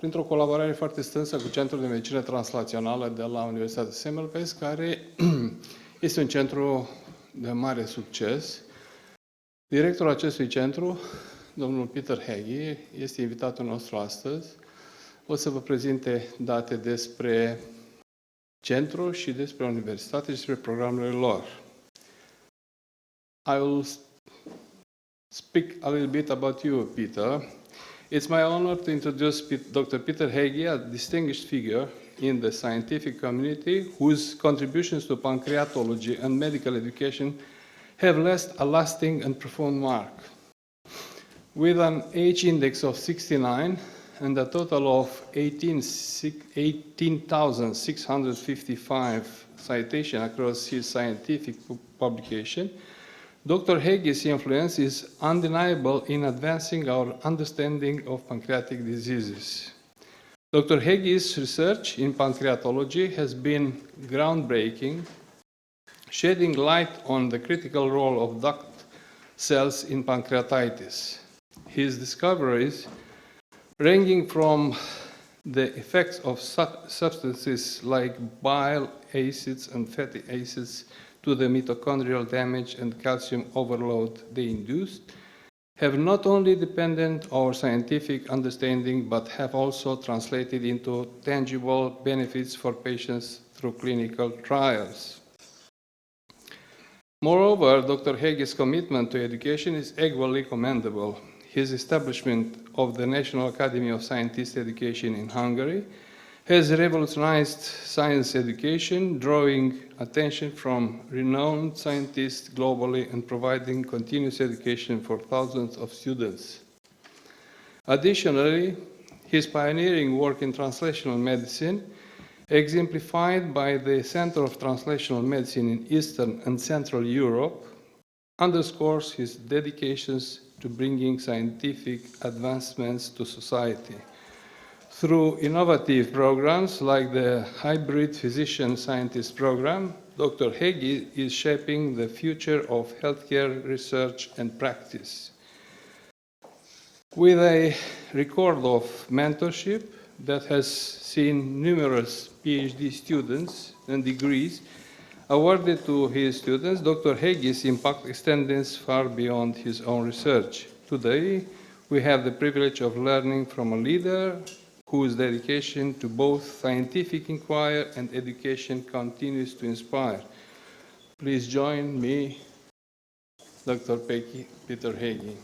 printr-o colaborare foarte strânsă cu Centrul de Medicină Translațională de la Universitatea Semmelweis, care este un centru de mare succes. Directorul acestui centru, domnul Peter Hegyi, este invitatul nostru astăzi. O să vă prezinte date despre centru și despre universitate și despre programele lor. I will speak a little bit about you, Peter. It's my honor to introduce Dr. Peter Hegyi, a distinguished figure in the scientific community whose contributions to pancreatology and medical education have left a lasting and profound mark. With an age index of 69 and a total of 18,655 citations across his scientific publication, Dr. Hegyi's influence is undeniable in advancing our understanding of pancreatic diseases. Dr. Hegyi's research in pancreatology has been groundbreaking, shedding light on the critical role of duct cells in pancreatitis. His discoveries, ranging from the effects of substances like bile acids and fatty acids to the mitochondrial damage and calcium overload they induced, have not only deepened our scientific understanding but have also translated into tangible benefits for patients through clinical trials. Moreover, Dr. Hegyi's commitment to education is equally commendable. His establishment of the National Academy of Scientists Education in Hungary has revolutionized science education, drawing attention from renowned scientists globally and providing continuous education for thousands of students. Additionally, his pioneering work in translational medicine, exemplified by the Center of Translational Medicine in Eastern and Central Europe, underscores his dedications to bringing scientific advancements to society. Through innovative programs like the Hybrid Physician-Scientist Program, Dr. Hegyi is shaping the future of healthcare research and practice. With a record of mentorship that has seen numerous PhD students and degrees awarded to his students, Dr. Hegyi's impact extends far beyond his own research. Today, we have the privilege of learning from a leader whose dedication to both scientific inquiry and education continues to inspire. Please join me, Dr. Peter Hegyi.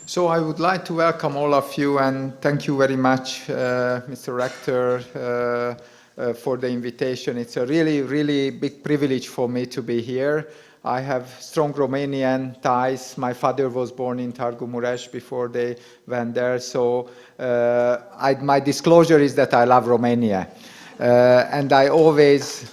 So I would like to welcome all of you and thank you very much, Mr. Rector, for the invitation. It's a really big privilege for me to be here. I have strong Romanian ties. My father was born in Târgu Mureș before they went there. So my disclosure is that I love Romania. And I always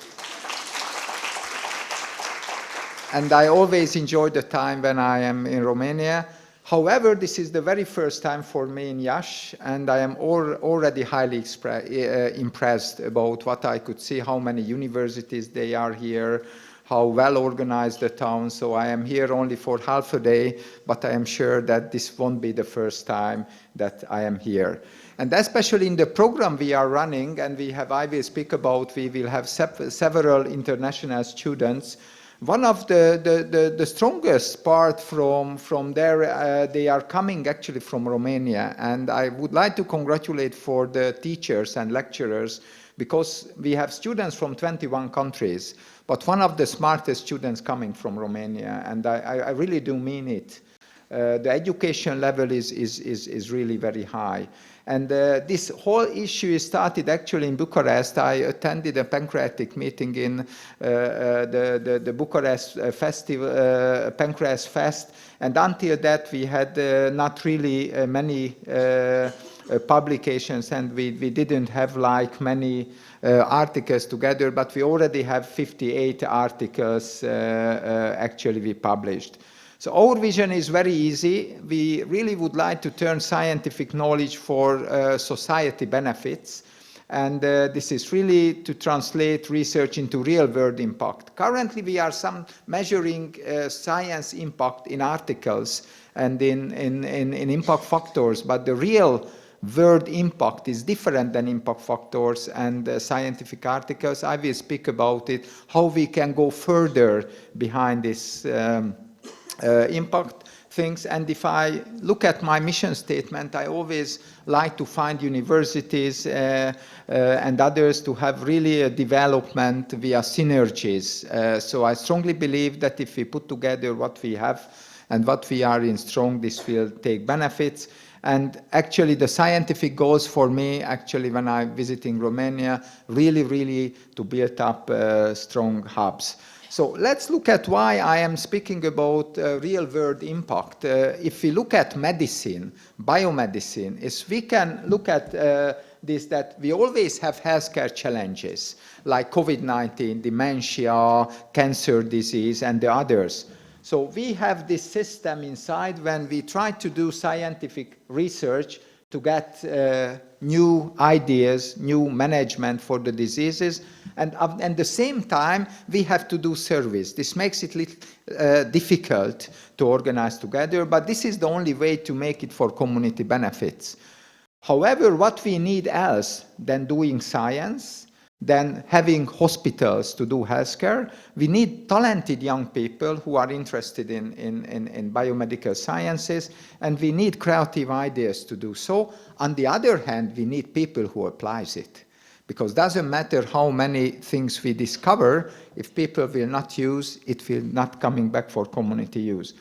enjoy the time when I am in Romania. However, this is the very first time for me in Iași, and I am already highly impressed about what I could see, how many universities they are here, how well organized the town. So I am here only for half a day, but I am sure that this won't be the first time that I am here. And especially in the program we are running, and I will speak about, we will have several international students. One of the strongest part from there, they are coming actually from Romania, and I would like to congratulate for the teachers and lecturers because we have students from 21 countries, but one of the smartest students coming from Romania, and I really do mean it. The education level is really very high. And this whole issue started actually in Bucharest. I attended a pancreatic meeting in the Bucharest Festival, Pancreas Fest, and until that we had not really many publications, and we didn't have like many articles together, but we already have 58 articles actually we published. So our vision is very easy. We really would like to turn scientific knowledge for society benefits. And this is really to translate research into real-world impact. Currently, we are measuring science impact in articles and in impact factors, but the real-world impact is different than impact factors and scientific articles. I will speak about it, how we can go further behind this impact things. And if I look at my mission statement, I always like to find universities and others to have really a development via synergies. So I strongly believe that if we put together what we have and what we are in strong, this will take benefits. And actually the scientific goals for me, actually when I'm visiting Romania, really to build up strong hubs. So let's look at why I am speaking about real-world impact. If we look at medicine, biomedicine, is we can look at this, that we always have healthcare challenges like COVID-19, dementia, cancer disease, and the others. So we have this system inside when we try to do scientific research to get new ideas, new management for the diseases, and at the same time, we have to do service. This makes it difficult to organize together, but this is the only way to make it for community benefits. However, what we need else than doing science, than having hospitals to do healthcare, we need talented young people who are interested in biomedical sciences, and we need creative ideas to do so. On the other hand, we need people who applies it. Because it doesn't matter how many things we discover, if people will not use, it will not coming back for community use.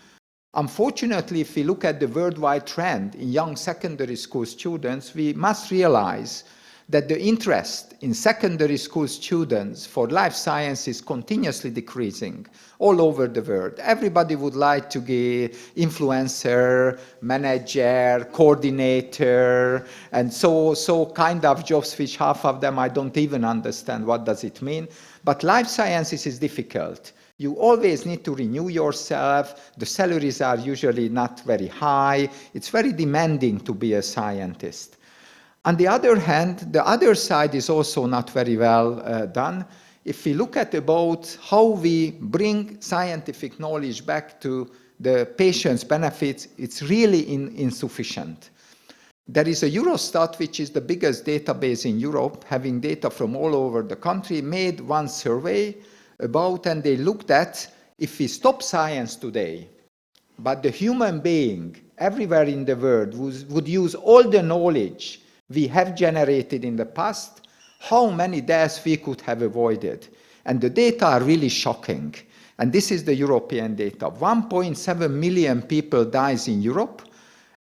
Unfortunately, if we look at the worldwide trend in young secondary school students, we must realize that the interest in secondary school students for life science is continuously decreasing all over the world. Everybody would like to be influencer, manager, coordinator, and so kind of jobs which half of them I don't even understand what does it mean. But life sciences is difficult. You always need to renew yourself. The salaries are usually not very high. It's very demanding to be a scientist. On the other hand, the other side is also not very well done. If we look at about how we bring scientific knowledge back to the patient's benefits, it's really insufficient. There is a Eurostat, which is the biggest database in Europe, having data from all over the country, made one survey about, and they looked at if we stop science today, but the human being everywhere in the world would use all the knowledge we have generated in the past, how many deaths we could have avoided. And the data are really shocking. And this is the European data. 1.7 million people dies in Europe,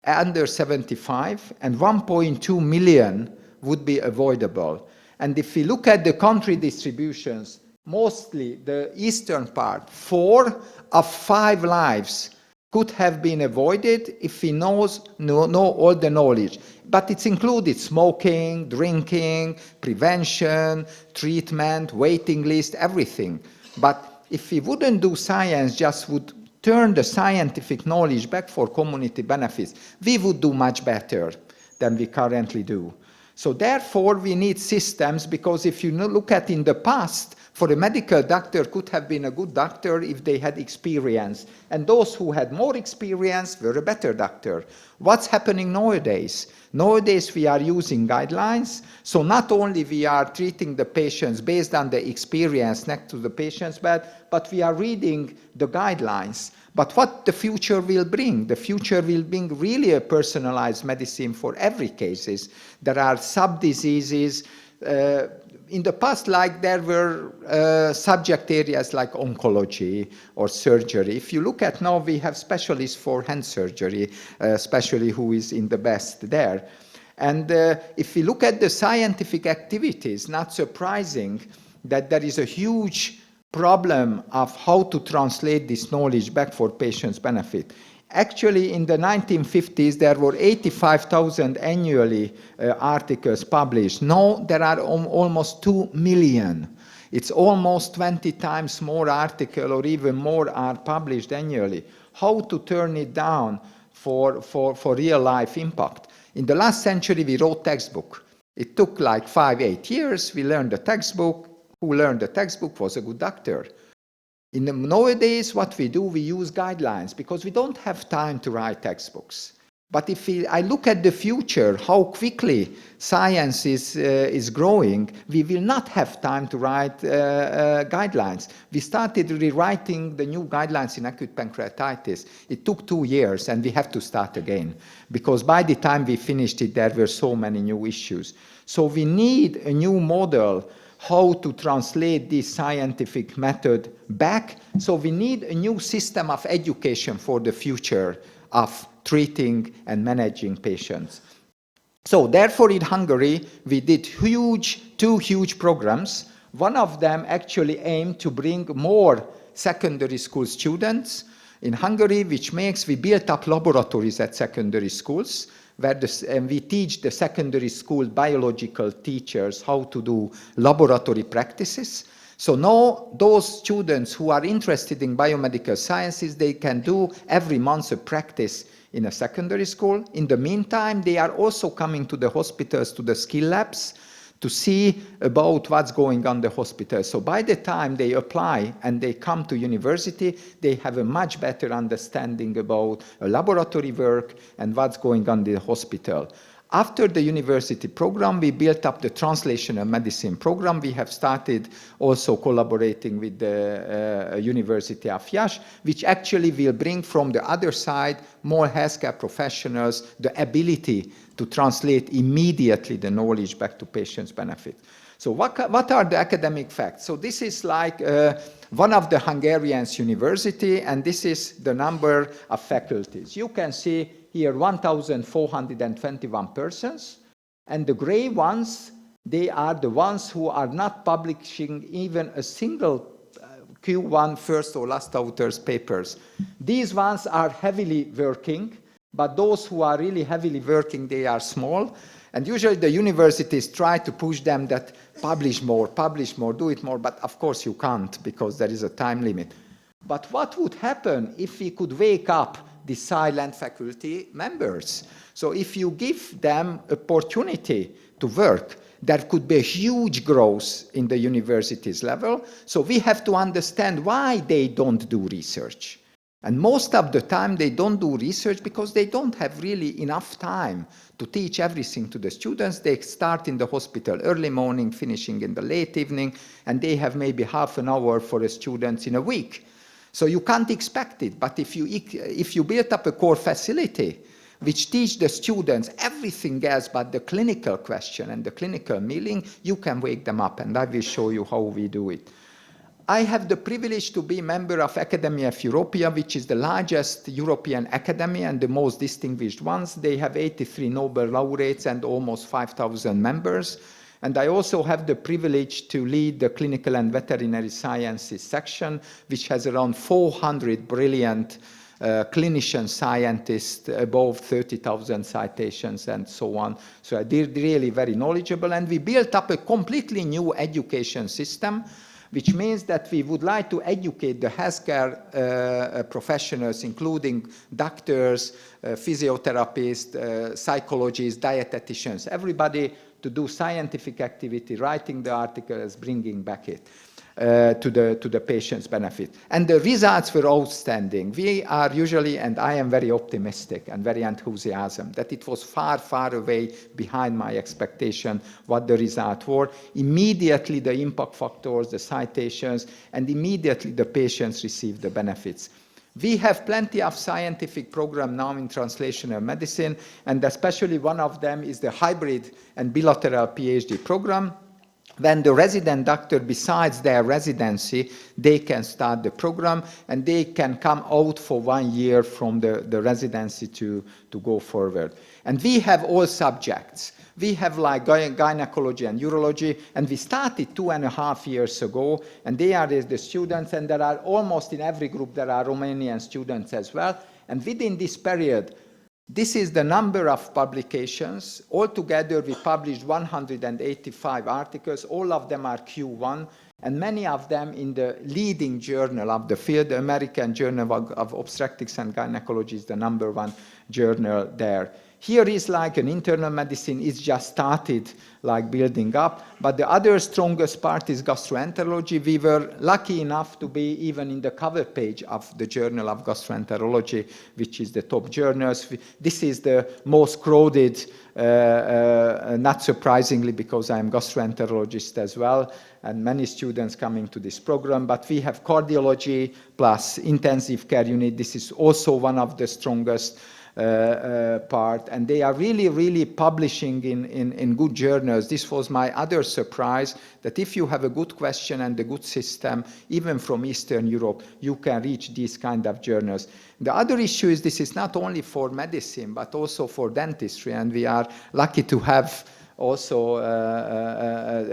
under 75, and 1.2 million would be avoidable. And if we look at the country distributions, mostly the eastern part, 4 of 5 lives could have been avoided if we know all the knowledge. But it's included smoking, drinking, prevention, treatment, waiting list, everything. But if we wouldn't do science, just would turn the scientific knowledge back for community benefits, we would do much better than we currently do. So therefore, we need systems, because if you look at in the past, for a medical doctor could have been a good doctor if they had experience. And those who had more experience were a better doctor. What's happening nowadays? Nowadays we are using guidelines. So not only we are treating the patients based on the experience next to the patient's bed, but we are reading the guidelines. But what the future will bring? The future will bring really a personalized medicine for every cases. There are sub-diseases. In the past, like there were subject areas like oncology or surgery. If you look at now, we have specialists for hand surgery, especially who is in the best there. And if we look at the scientific activities, not surprising that there is a huge problem of how to translate this knowledge back for patients' benefit. Actually, in the 1950s, there were 85,000 annually articles published. Now, there are almost 2 million. It's almost 20 times more articles or even more are published annually. how to turn it down for real-life impact. In the last century, we wrote textbook. It took like 5-8 years. We learned the textbook. Who learned the textbook was a good doctor. Nowadays, what we do, we use guidelines because we don't have time to write textbooks. But if I look at the future, how quickly science is growing, we will not have time to write guidelines. We started rewriting the new guidelines in acute pancreatitis. It took 2 years, and we have to start again, because by the time we finished it, there were so many new issues. So we need a new model how to translate this scientific method back. So we need a new system of education for the future of treating and managing patients. So therefore, in Hungary, we did two huge programs. One of them actually aimed to bring more secondary school students in Hungary, which makes we built up laboratories at secondary schools, where and we teach the secondary school biological teachers how to do laboratory practices. So now those students who are interested in biomedical sciences, they can do every month a practice in a secondary school. In the meantime, they are also coming to the hospitals, to the skill labs, to see about what's going on in the hospital. So by the time they apply and they come to university, they have a much better understanding about laboratory work and what's going on in the hospital. After the university program, we built up the translational medicine program. We have started also collaborating with the University of Iași, which actually will bring from the other side more healthcare professionals the ability to translate immediately the knowledge back to patients' benefit. So what are the academic facts? So this is like one of the Hungarian's university, and this is the number of faculties. You can see here 1,421 persons, and the gray ones, they are the ones who are not publishing even a single Q1 first or last author's papers. These ones are heavily working, but those who are really heavily working, they are small. And usually the universities try to push them that publish more, do it more, but of course you can't because there is a time limit. But what would happen if we could wake up the silent faculty members? So if you give them opportunity to work, there could be a huge growth in the universities level. So we have to understand why they don't do research. And most of the time they don't do research because they don't have really enough time to teach everything to the students. They start in the hospital early morning, finishing in the late evening, and they have maybe half an hour for the students in a week. So you can't expect it, but if you build up a core facility which teach the students everything else but the clinical question and the clinical milling, you can wake them up, and I will show you how we do it. I have the privilege to be a member of Academiei of Europa, which is the largest European academy and the most distinguished ones. They have 83 Nobel laureates and almost 5,000 members. And I also have the privilege to lead the clinical and veterinary sciences section, which has around 400 brilliant clinician scientists, above 30,000 citations and so on. So they're really very knowledgeable. And we built up a completely new education system, which means that we would like to educate the healthcare professionals, including doctors, physiotherapists, psychologists, dietitians, everybody to do scientific activity, writing the articles, bringing back it to the patient's benefit. And the results were outstanding. We are usually, and I am very optimistic and very enthusiastic, that it was far, far away behind my expectation what the results were. Immediately the impact factors, the citations, and immediately the patients received the benefits. We have plenty of scientific program now in translational medicine, and especially one of them is the hybrid and bilateral PhD program. When the resident doctor, besides their residency, they can start the program and they can come out for 1 year from the residency to go forward. And we have all subjects. We have like gynecology and urology, and we started 2.5 years ago, and they are the students, and there are almost in every group there are Romanian students as well. And within this period, this is the number of publications. Altogether, we published 185 articles. All of them are Q1. and many of them in the leading journal of the field. The American Journal of Obstetrics and Gynecology is the #1 journal there. Here is like an internal medicine, it's just started like building up, but the other strongest part is gastroenterology. We were lucky enough to be even in the cover page of the Journal of Gastroenterology, which is the top journals. This is the most crowded, not surprisingly, because I'm gastroenterologist as well, and many students coming to this program, but we have cardiology plus intensive care unit. This is also one of the strongest part, and they are really publishing in good journals. This was my other surprise, that if you have a good question and a good system, even from Eastern Europe, you can reach these kind of journals. The other issue is this is not only for medicine, but also for dentistry, and we are lucky to have also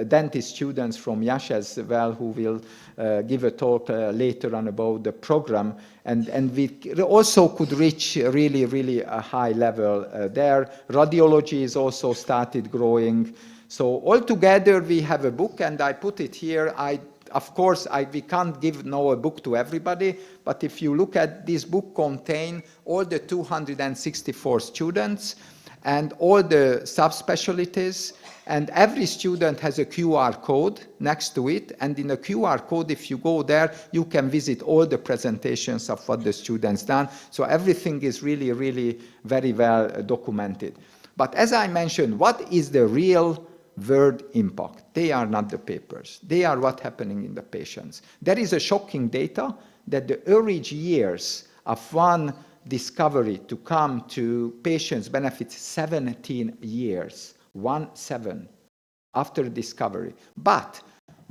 dentist students from Yash as well, who will give a talk later on about the program. And we also could reach really a high level there. Radiology is also started growing. So altogether we have a book, and I put it here. Of course, we can't give now a book to everybody, but if you look at this book, contain all the 264 students, and all the subspecialties, and every student has a QR code next to it, and in the QR code, if you go there, you can visit all the presentations of what the students done. So everything is really very well documented. But as I mentioned, what is the real world impact? They are not the papers. They are what's happening in the patients. There is a shocking data that the average years of one discovery to come to patients benefits 17 years, 17, after discovery. But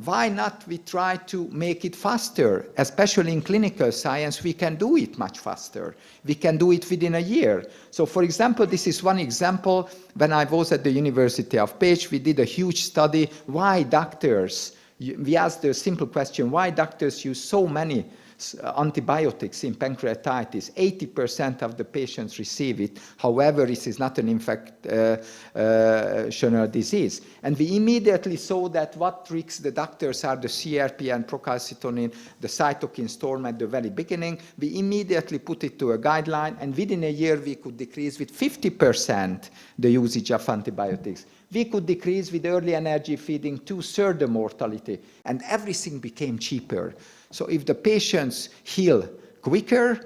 why not we try to make it faster? Especially in clinical science, we can do it much faster. We can do it within a year. So for example, this is one example. When I was at the University of Pécs, we did a huge study. Why doctors, we asked the simple question, why doctors use so many antibiotics in pancreatitis? 80% of the patients receive it. However, this is not an infectional disease. And we immediately saw that what tricks the doctors are the CRP and procalcitonin, the cytokine storm at the very beginning. We immediately put it to a guideline, and within a year we could decrease with 50% the usage of antibiotics. We could decrease with early energy feeding 2/3 the mortality, and everything became cheaper. So if the patients heal quicker,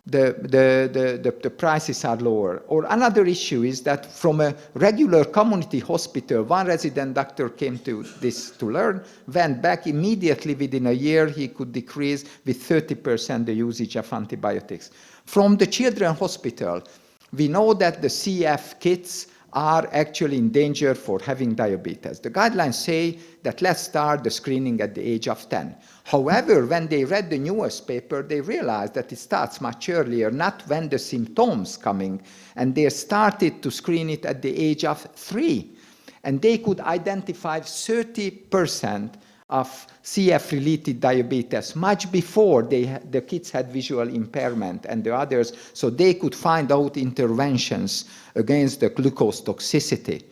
the prices are lower. Or another issue is that from a regular community hospital, one resident doctor came to this to learn, went back immediately within a year, he could decrease with 30% the usage of antibiotics. From the children's hospital, we know that the CF kids are actually in danger for having diabetes. The guidelines say that let's start the screening at the age of 10. However, when they read the newest paper, they realized that it starts much earlier, not when the symptoms coming, and they started to screen it at the age of 3. And they could identify 30% of CF-related diabetes much before the kids had visual impairment and the others, so they could find out interventions against the glucose toxicity.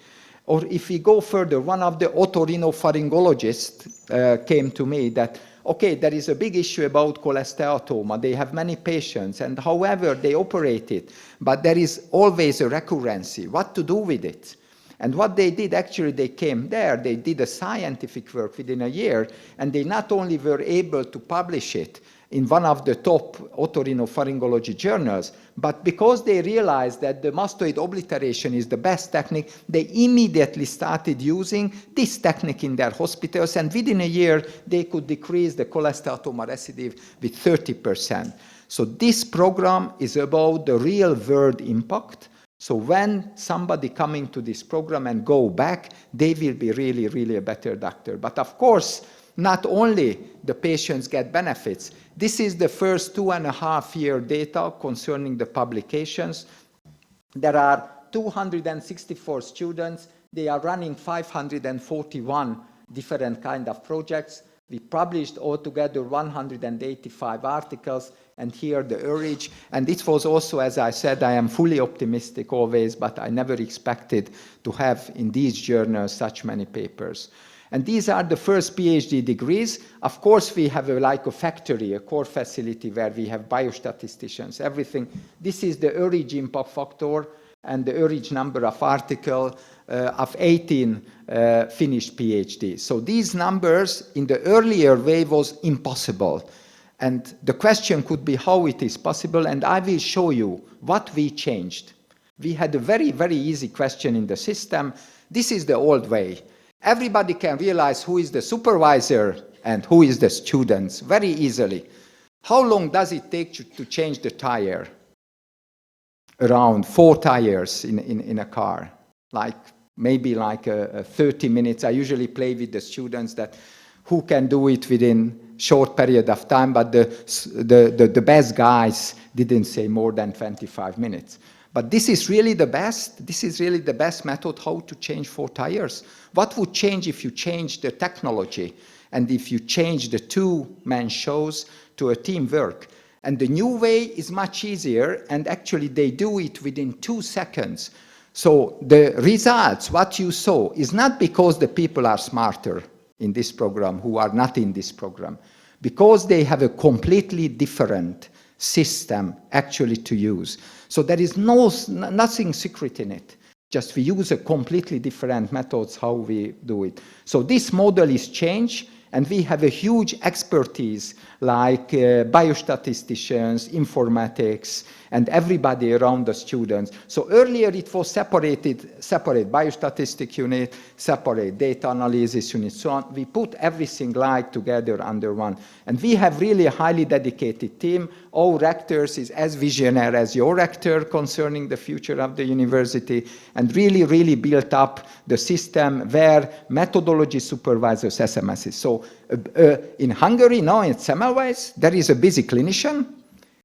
Or if we go further, one of the otorhinopharyngologists came to me that, okay, there is a big issue about cholesteatoma. They have many patients, and however, they operate it, but there is always a recurrency. What to do with it? And what they did, actually, they came there, they did a scientific work within a year, and they not only were able to publish it in one of the top otorhinopharyngology journals, but because they realized that the mastoid obliteration is the best technique, they immediately started using this technique in their hospitals, and within a year, they could decrease the cholesteatoma recidive with 30%. So this program is about the real-world impact. So when somebody coming to this program and go back, they will be really a better doctor. But of course, not only the patients get benefits. This is the first 2.5-year data concerning the publications. There are 264 students. They are running 541 different kind of projects. We published altogether 185 articles, and here the average. And it was also, as I said, I am fully optimistic always, but I never expected to have in these journals such many papers. And these are the first PhD degrees. Of course, we have like a factory, a core facility where we have biostatisticians, everything. This is the average impact factor and the average number of articles of 18 finished PhD. So these numbers in the earlier way was impossible. And the question could be how it is possible, and I will show you what we changed. We had a very, very easy question in the system. This is the old way. Everybody can realize who is the supervisor and who is the students very easily. How long does it take to change the tire? Around 4 tires in a car. Maybe 30 minutes. I usually play with the students that who can do it within short period of time, but the best guys didn't say more than 25 minutes. But this is really the best. This is really the best method how to change 4 tires. What would change if you change the technology and if you change the 2-man shows to a teamwork? And the new way is much easier, and actually they do it within 2 seconds. So the results, what you saw, is not because the people are smarter in this program who are not in this program, because they have a completely different system actually to use. So there is nothing secret in it. Just we use a completely different methods how we do it. So this model is changed, and we have a huge expertise like biostatisticians, informatics, and everybody around the students. So earlier it was separate biostatistic unit, separate data analysis unit, so on. We put everything together under one. And we have really a highly dedicated team. Our rectors is as visionary as your rector concerning the future of the university, and really, really built up the system where methodology supervises SMSs. So in Hungary, now in Semmelweis, there is a busy clinician.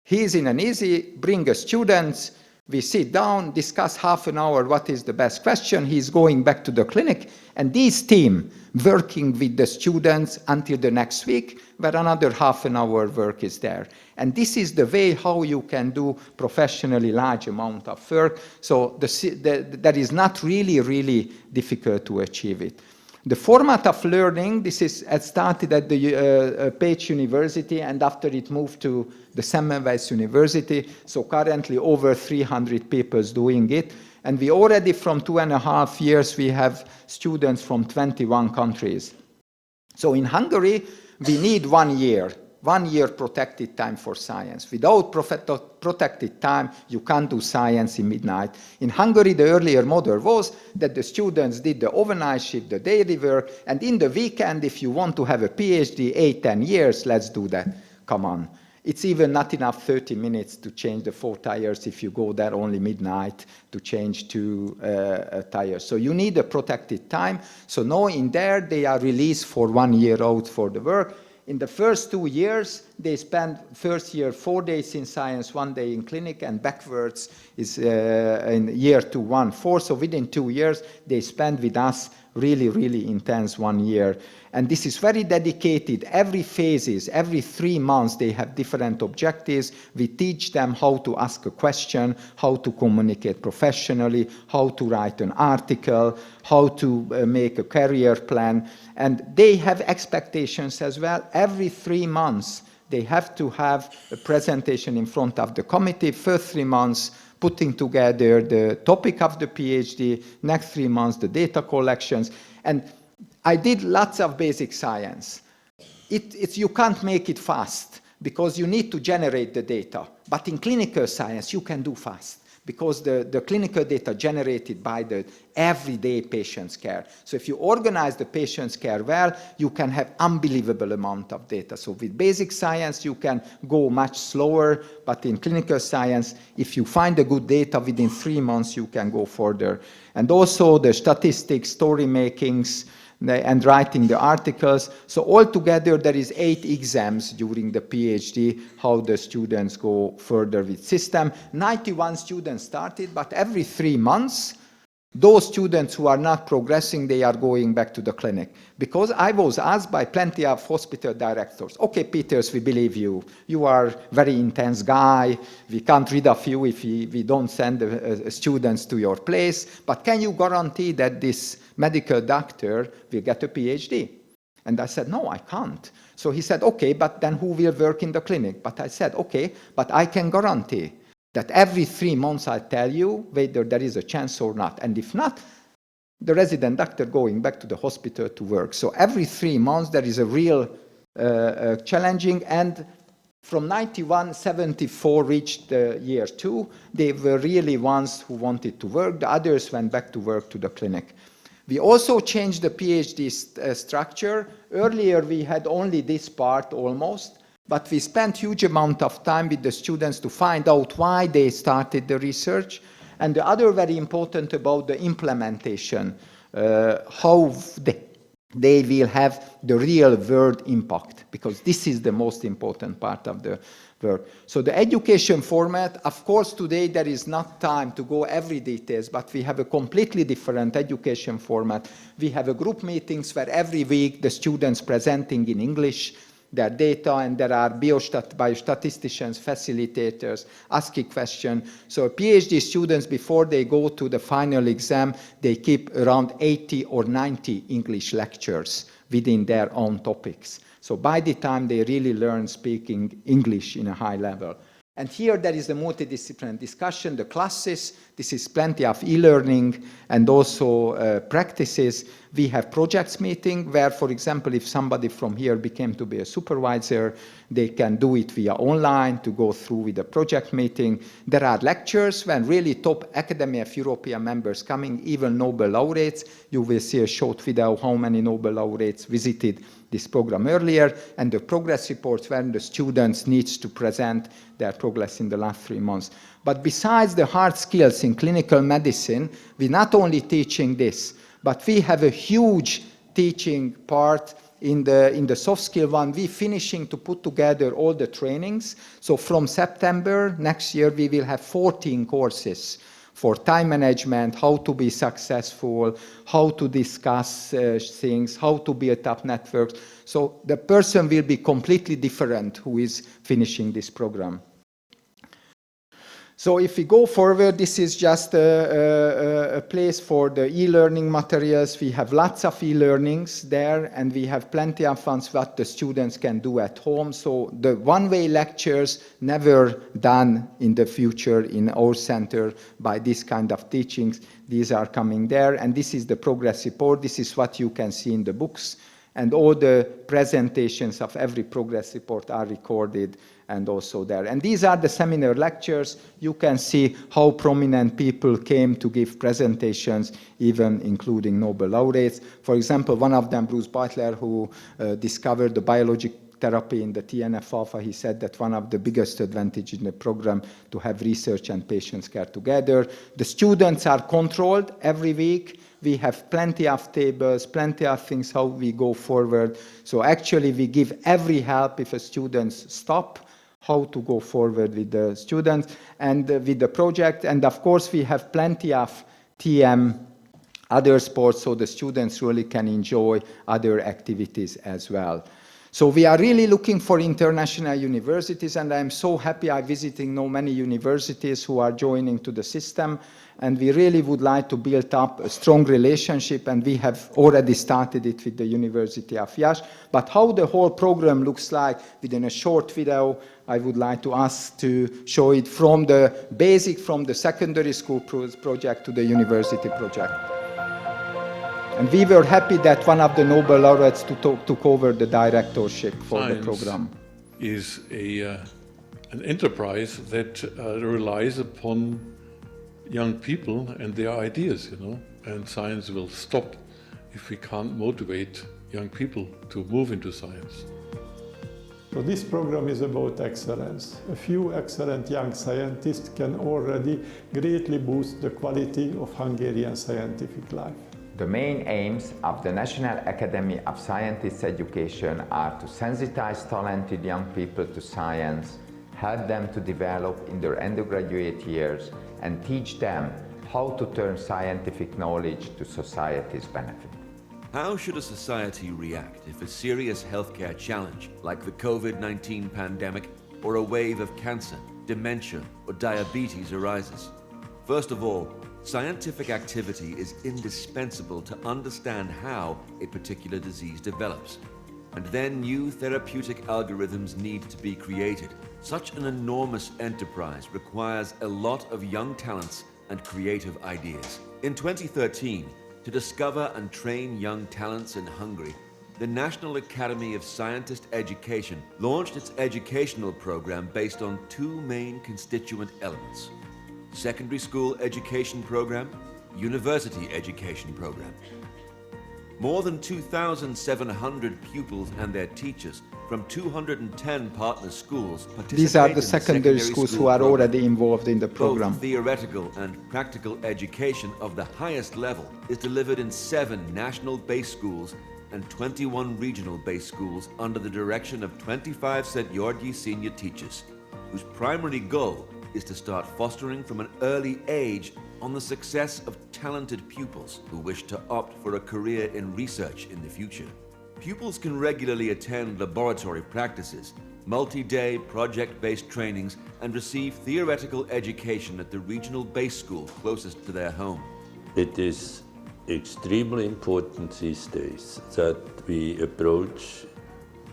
He is in an easy, bring a students, we sit down, discuss half an hour what is the best question, he's going back to the clinic, and this team working with the students until the next week, where another half an hour work is there. And this is the way how you can do professionally large amount of work, so that is not really, really difficult to achieve it. The format of learning, this is started at the Pécs University, and after it moved to the Semmelweis University. So currently over 300 people doing it. And we already from 2.5 years, we have students from 21 countries. So in Hungary, we need 1 year. 1 year protected time for science. Without protected time, you can't do science in midnight. In Hungary, the earlier model was that the students did the overnight shift, the daily work, and in the weekend, if you want to have a PhD 8-10 years, let's do that. Come on. It's even not enough 30 minutes to change the 4 tires if you go there only midnight to change 2 tires. So you need a protected time. So now in there, they are released for 1 year out for the work. In the first 2 years, they spend first year 4 days in science, 1 day in clinic, and backwards is in year 2, 1, 4. So within 2 years, they spend with us really, really intense 1 year. And this is very dedicated. Every phases, every 3 months, they have different objectives. We teach them how to ask a question, how to communicate professionally, how to write an article, how to make a career plan. And they have expectations as well. Every 3 months, they have to have a presentation in front of the committee. First 3 months, putting together the topic of the PhD. Next 3 months, the data collections. And I did lots of basic science. You can't make it fast because you need to generate the data. But in clinical science, you can do fast because the clinical data generated by the everyday patient's care. So if you organize the patient's care well, you can have unbelievable amount of data. So with basic science, you can go much slower, but in clinical science, if you find the good data within 3 months, you can go further. And also the statistics, story makings, and writing the articles. So altogether, there is 8 exams during the PhD, how the students go further with system. 91 students started, but every 3 months, those students who are not progressing, they are going back to the clinic. Because I was asked by plenty of hospital directors, okay, Peters, we believe you. You are a very intense guy. We can't rid of you if we don't send students to your place. But can you guarantee that this medical doctor will get a PhD? And I said, no, I can't. So he said, okay, but then who will work in the clinic? But I said, okay, but I can guarantee that every 3 months I tell you whether there is a chance or not. And if not, the resident doctor going back to the hospital to work. So every 3 months there is a real challenging. And from 91, 74 reached year 2. They were really ones who wanted to work. The others went back to work to the clinic. We also changed the PhD structure. Earlier we had only this part almost. But we spent huge amount of time with the students to find out why they started the research. And the other very important about the implementation, how they will have the real world impact, because this is the most important part of the work. So the education format, of course, today there is not time to go every details, but we have a completely different education format. We have a group meetings where every week the students presenting in English their data, and there are biostatisticians, facilitators, asking questions. So PhD students, before they go to the final exam, they keep around 80 or 90 English lectures within their own topics. So by the time they really learn speaking English in a high level. And here there is a multidisciplinary discussion, the classes, this is plenty of e-learning and also practices. We have projects meeting where, for example, if somebody from here became to be a supervisor, they can do it via online to go through with a project meeting. There are lectures when really top Academy of European members coming, even Nobel laureates. You will see a short video how many Nobel laureates visited this program earlier, and the progress reports when the students need to present their progress in the last 3 months. But besides the hard skills in clinical medicine, we're not only teaching this, but we have a huge teaching part in the soft skill one. We're finishing to put together all the trainings. So from September next year, we will have 14 courses for time management, how to be successful, how to discuss things, how to build up networks. So the person will be completely different who is finishing this program. So if we go forward, this is just a place for the e-learning materials. We have lots of e-learnings there, and we have plenty of ones what the students can do at home. So the one-way lectures never done in the future in our center by this kind of teachings. These are coming there, and this is the progress report. This is what you can see in the books. And all the presentations of every progress report are recorded and also there. And these are the seminar lectures. You can see how prominent people came to give presentations, even including Nobel laureates. For example, one of them, Bruce Butler, who discovered the biologic therapy in the TNF-alpha, he said that one of the biggest advantages in the program to have research and patients care together. The students are controlled every week. We have plenty of tables, plenty of things how we go forward. So actually we give every help if a students stop, how to go forward with the students and with the project. And of course we have plenty of TM, other sports, so the students really can enjoy other activities as well. So we are really looking for international universities, and I'm so happy I'm visiting so many universities who are joining to the system, and we really would like to build up a strong relationship, and we have already started it with the University of Iași. But how the whole program looks like within a short video, I would like to ask to show it from the basic, from the secondary school project to the university project. And we were happy that one of the Nobel laureates took over the directorship for the program. Is an enterprise that relies upon young people and their ideas, you know, and science will stop if we can't motivate young people to move into science. So this program is about excellence. A few excellent young scientists can already greatly boost the quality of Hungarian scientific life. The main aims of the National Academy of Scientists Education are to sensitize talented young people to science, help them to develop in their undergraduate years, and teach them how to turn scientific knowledge to society's benefit. How should a society react if a serious healthcare challenge, like the COVID-19 pandemic, or a wave of cancer, dementia, or diabetes arises? First of all, scientific activity is indispensable to understand how a particular disease develops. And then new therapeutic algorithms need to be created. Such an enormous enterprise requires a lot of young talents and creative ideas. In 2013, to discover and train young talents in Hungary, the National Academy of Scientist Education launched its educational program based on two main constituent elements: secondary school education program, university education program. More than 2,700 pupils and their teachers from 210 partner schools participate. These are the in secondary schools who are program. already involved in the program. Both theoretical and practical education of the highest level is delivered in 7 national-based schools and 21 regional-based schools under the direction of 25 St. Georgi senior teachers, whose primary goal is to start fostering from an early age on the success of talented pupils who wish to opt for a career in research in the future. Pupils can regularly attend laboratory practices, multi-day project-based trainings, and receive theoretical education at the regional base school closest to their home. It is extremely important these days that we approach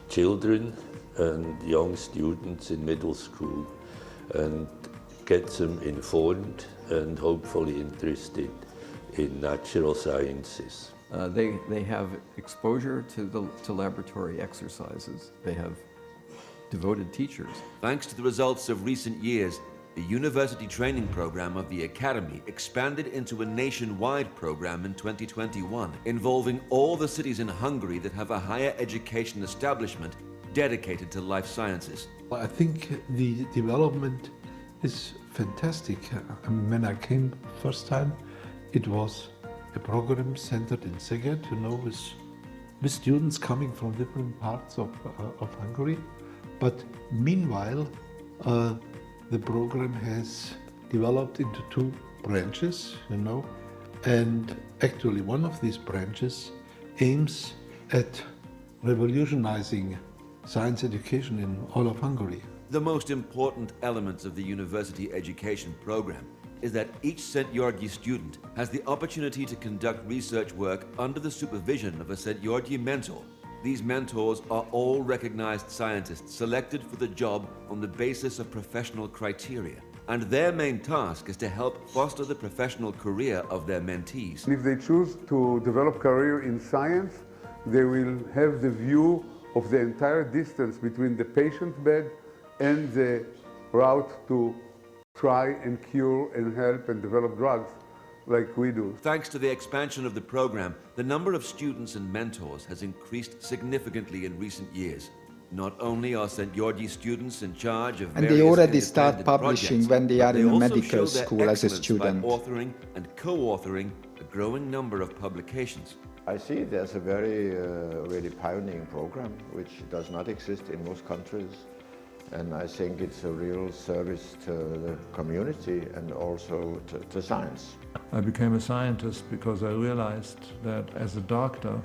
children and young students in middle school and get them informed and hopefully interested in natural sciences. They have exposure to laboratory exercises. They have devoted teachers. Thanks to the results of recent years, the university training program of the Academy expanded into a nationwide program in 2021, involving all the cities in Hungary that have a higher education establishment dedicated to life sciences. I think the development is fantastic. When I came first time, it was a program centered in Szeged, with students coming from different parts of Hungary. But meanwhile, the program has developed into 2 branches, and actually one of these branches aims at revolutionizing science education in all of Hungary. The most important element of the university education program is that each St. Georgi student has the opportunity to conduct research work under the supervision of a St. Georgi mentor. These mentors are all recognized scientists selected for the job on the basis of professional criteria, and their main task is to help foster the professional career of their mentees. If they choose to develop career in science, they will have the view of the entire distance between the patient bed and the route to try and cure and help and develop drugs like we do. Thanks to the expansion of the program, the number of students and mentors has increased significantly in recent years. Not only are St. Georgi students in charge of And various they already start independent publishing projects, when they are but in a also medical show their school as a excellence student. by authoring and co-authoring a growing number of publications. I see there's a very really pioneering program which does not exist in most countries, and I think it's a real service to the community and also to science. I became a scientist because I realized that as a doctor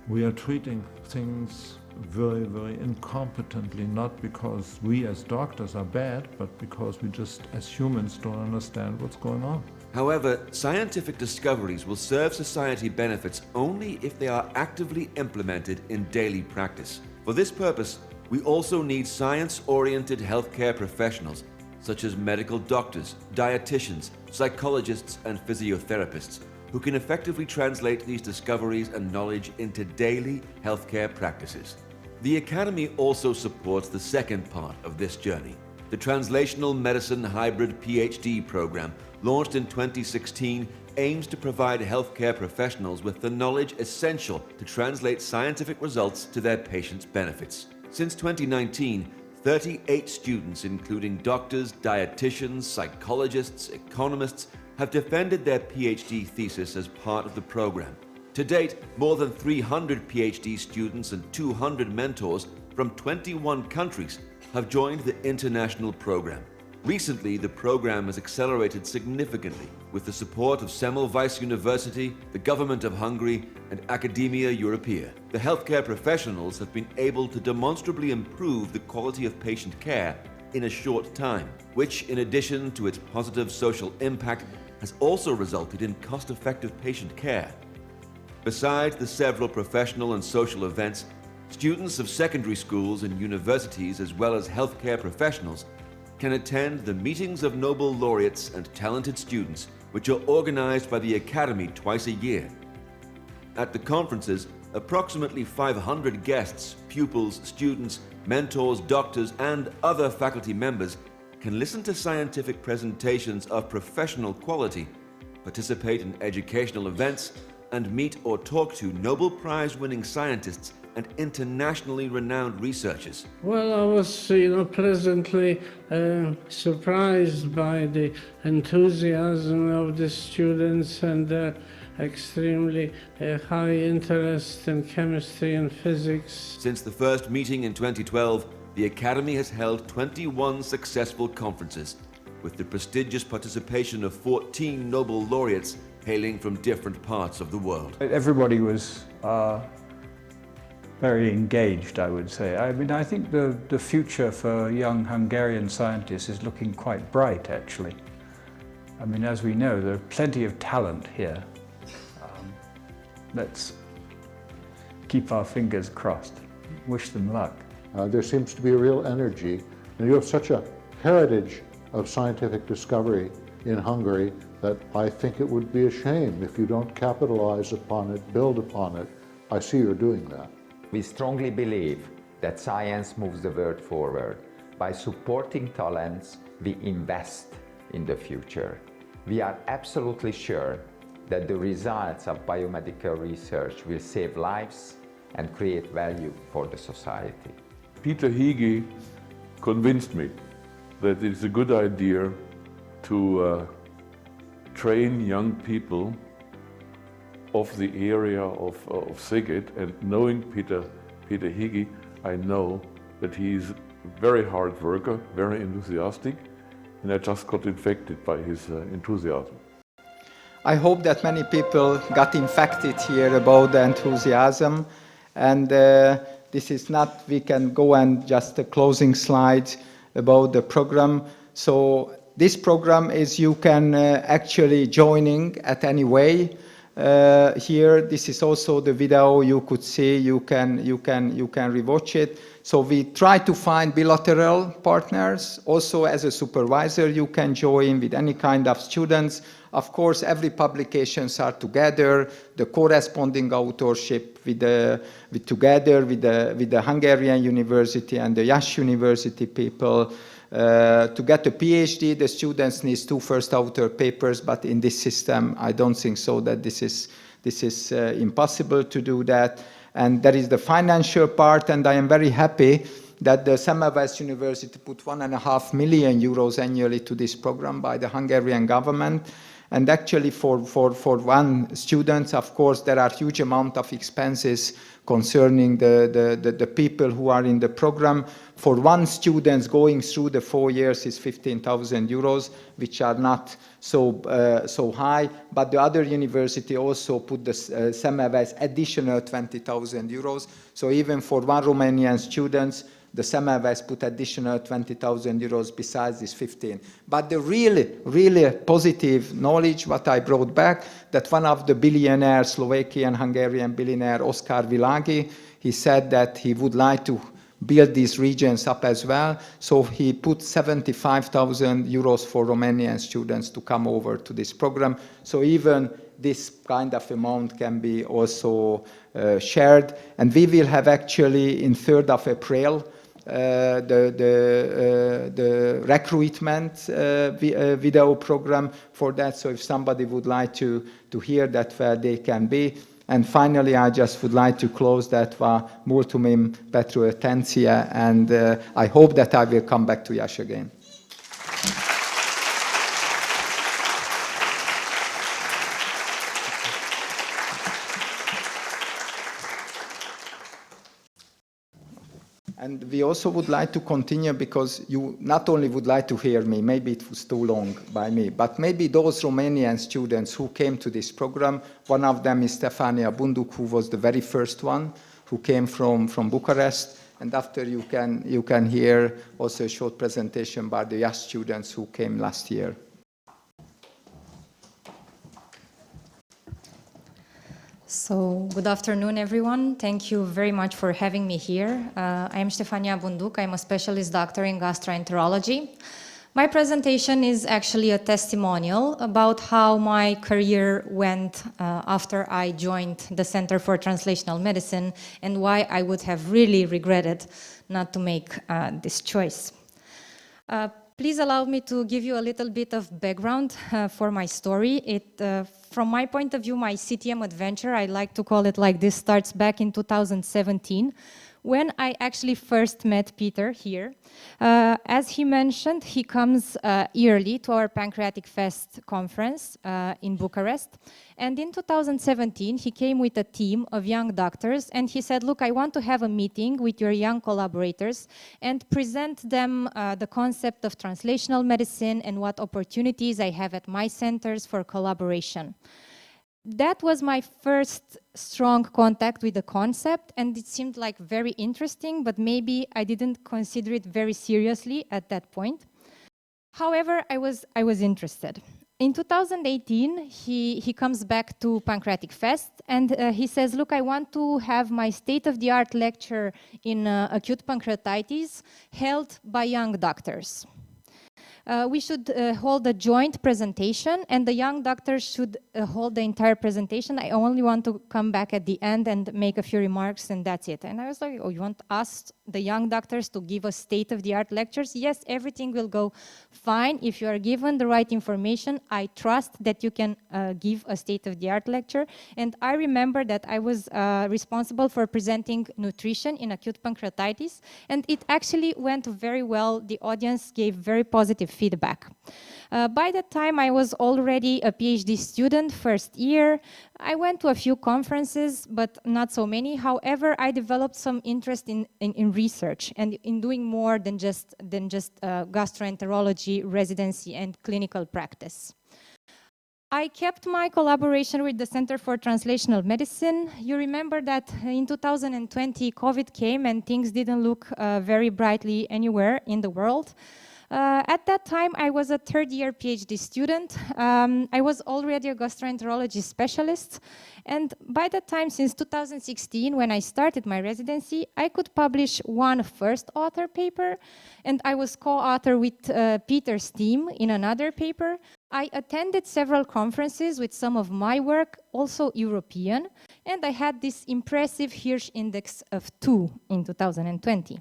we are treating things very, very incompetently, not because we as doctors are bad, but because we just as humans don't understand what's going on. However, scientific discoveries will serve society benefits only if they are actively implemented in daily practice. For this purpose, we also need science-oriented healthcare professionals, such as medical doctors, dietitians, psychologists, and physiotherapists, who can effectively translate these discoveries and knowledge into daily healthcare practices. The Academy also supports the second part of this journey, the Translational Medicine Hybrid PhD program, launched in 2016, aims to provide healthcare professionals with the knowledge essential to translate scientific results to their patients' benefits. Since 2019, 38 students, including doctors, dietitians, psychologists, economists, have defended their PhD thesis as part of the program. To date, more than 300 PhD students and 200 mentors from 21 countries have joined the international program. Recently, the program has accelerated significantly with the support of Semmelweis University, the government of Hungary, and Academiei Europaea. The healthcare professionals have been able to demonstrably improve the quality of patient care in a short time, which, in addition to its positive social impact, has also resulted in cost-effective patient care. Besides the several professional and social events, students of secondary schools and universities, as well as healthcare professionals, can attend the meetings of Nobel laureates and talented students, which are organized by the Academy twice a year. At the conferences, approximately 500 guests, pupils, students, mentors, doctors, and other faculty members can listen to scientific presentations of professional quality, participate in educational events, and meet or talk to Nobel Prize-winning scientists and internationally renowned researchers. Well, I was, pleasantly surprised by the enthusiasm of the students and their extremely high interest in chemistry and physics. Since the first meeting in 2012, the Academy has held 21 successful conferences, with the prestigious participation of 14 Nobel laureates hailing from different parts of the world. Everybody was very engaged, I would say. I mean, I think the future for young Hungarian scientists is looking quite bright, actually. I mean, as we know, there are plenty of talent here. Let's keep our fingers crossed. Wish them luck. There seems to be a real energy, and you have such a heritage of scientific discovery in Hungary that I think it would be a shame if you don't capitalize upon it, build upon it. I see you're doing that. We strongly believe that science moves the world forward. By supporting talents, we invest in the future. We are absolutely sure that the results of biomedical research will save lives and create value for the society. Peter Hegyi convinced me that it's a good idea to train young people of the area of Szeged, and knowing Peter Hegyi, I know that he's a very hard worker, very enthusiastic, and I just got infected by his enthusiasm. I hope that many people got infected here about the enthusiasm, and this is not, we can go and just a closing slide about the program. So this program is you can actually joining at any way. Here, this is also the video you could see. You can rewatch it. So we try to find bilateral partners. Also, as a supervisor, you can join with any kind of students. Of course, every publications are together. The corresponding authorship together with the Hungarian University and the Yash University people. To get a PhD, the students need 2 first author papers, but in this system, I don't think so that this is impossible to do that. And there is the financial part, and I am very happy that the Semmelweis University put 1.5 million euros annually to this program by the Hungarian government. And actually for one student, of course, there are huge amount of expenses concerning the people who are in the program. For one student going through the 4 years is 15,000 euros, which are not so high. But the other university also put the Semmelweis additional 20,000 euros. So even for one Romanian student, the Semmelweis put additional 20,000 euros besides this 15. But the really positive knowledge, what I brought back, that one of the billionaires, Slovakian, Hungarian billionaire, Oskar Világi, he said that he would like to build these regions up as well. So he put 75,000 euros for Romanian students to come over to this program. So even this kind of amount can be also shared. And we will have actually in 3rd of April, the recruitment video program for that. So if somebody would like to hear that, where they can be. And finally, I just would like to close that multumim petru attentia, and I hope that I will come back to Yash again. And we also would like to continue because you not only would like to hear me, maybe it was too long by me, but maybe those Romanian students who came to this program, one of them is Stefania Bunduk, who was the very first one, who came from Bucharest. And after you can hear also a short presentation by the young students who came last year. So, good afternoon, everyone. Thank you very much for having me here. I am Stefania Bunduk. I'm a specialist doctor in gastroenterology. My presentation is actually a testimonial about how my career went after I joined the Center for Translational Medicine and why I would have really regretted not to make this choice. Please allow me to give you a little bit of background for my story. From my point of view, my CTM adventure, I like to call it like this, starts back in 2017, when I actually first met Peter here. As he mentioned, he comes yearly to our Pancreatic Fest conference in Bucharest. And in 2017, he came with a team of young doctors and he said, look, I want to have a meeting with your young collaborators and present them the concept of translational medicine and what opportunities I have at my centers for collaboration. That was my first strong contact with the concept, and it seemed like very interesting, but maybe I didn't consider it very seriously at that point. However, I was interested. In 2018, he comes back to Pancreatic Fest, and he says, look, I want to have my state-of-the-art lecture in acute pancreatitis held by young doctors. We should hold a joint presentation, and the young doctors should hold the entire presentation. I only want to come back at the end and make a few remarks, and that's it. And I was like, oh, you want us, the young doctors, to give us state-of-the-art lectures? Yes, everything will go fine. If you are given the right information, I trust that you can give a state-of-the-art lecture. And I remember that I was responsible for presenting nutrition in acute pancreatitis, and it actually went very well. The audience gave very positive feedback. By that time, I was already a PhD student, first year. I went to a few conferences, but not so many. However, I developed some interest in research and in doing more than just gastroenterology residency and clinical practice. I kept my collaboration with the Center for Translational Medicine. You remember that in 2020, COVID came and things didn't look very brightly anywhere in the world. At that time, I was a third-year PhD student. I was already a gastroenterology specialist. And by that time, since 2016, when I started my residency, I could publish one first author paper, and I was co-author with Peter's team in another paper. I attended several conferences with some of my work, also European, and I had this impressive Hirsch index of 2 in 2020.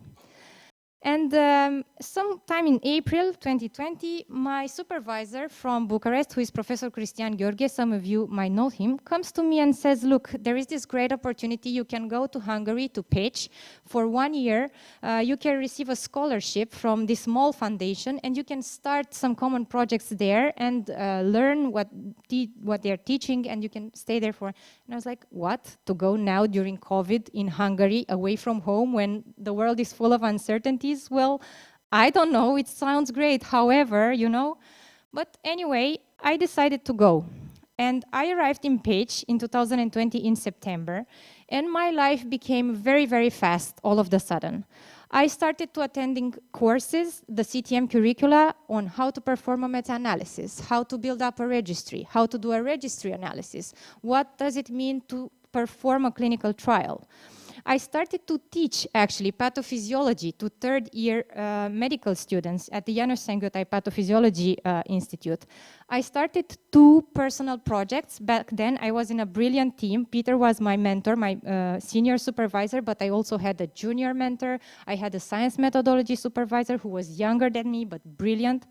And sometime in April 2020, my supervisor from Bucharest, who is Professor Cristian Gheorghe, some of you might know him, comes to me and says, look, there is this great opportunity. You can go to Hungary, to Pécs, for 1 year. You can receive a scholarship from this small foundation, and you can start some common projects there and learn what they're teaching, and you can stay there for... And I was like, what? To go now during COVID in Hungary, away from home, when the world is full of uncertainties? Well, I don't know, it sounds great, however, you know. But anyway, I decided to go. And I arrived in Pécs in 2020 in September, and my life became very, very fast all of a sudden. I started to attending courses, the CTM curricula, on how to perform a meta-analysis, how to build up a registry, how to do a registry analysis, what does it mean to perform a clinical trial. I started to teach, actually, pathophysiology to third-year medical students at the János Szent-Györgyi Pathophysiology Institute. I started 2 personal projects. Back then, I was in a brilliant team. Peter was my mentor, my senior supervisor, but I also had a junior mentor. I had a science methodology supervisor who was younger than me, but brilliant.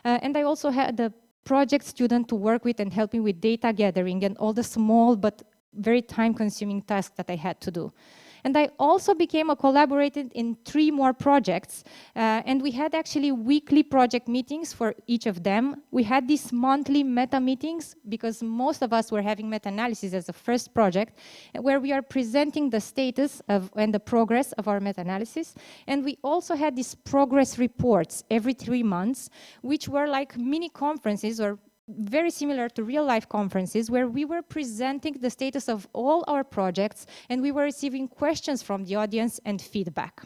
And I also had a project student to work with and help me with data gathering and all the small but very time-consuming tasks that I had to do. And I also became a collaborator in 3 more projects. And we had actually weekly project meetings for each of them. We had these monthly meta meetings because most of us were having meta-analysis as a first project, where we are presenting the status of and the progress of our meta-analysis. And we also had these progress reports every 3 months, which were like mini conferences or very similar to real-life conferences, where we were presenting the status of all our projects and we were receiving questions from the audience and feedback.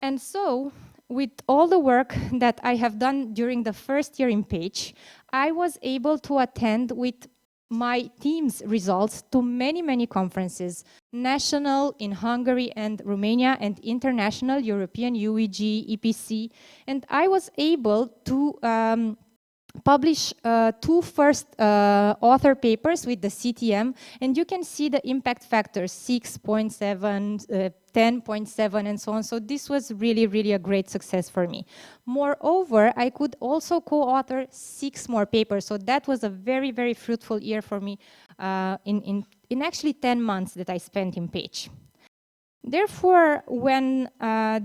And so, with all the work that I have done during the first year in PAGE, I was able to attend with my team's results to many conferences, national in Hungary and Romania, and international, European, UEG, EPC, and I was able to publish 2 first author papers with the CTM, and you can see the impact factors, 6.7, 10.7, and so on. So this was really a great success for me. Moreover, I could also co-author 6 more papers, so that was a very fruitful year for me in actually 10 months that I spent in PAGE. Therefore, when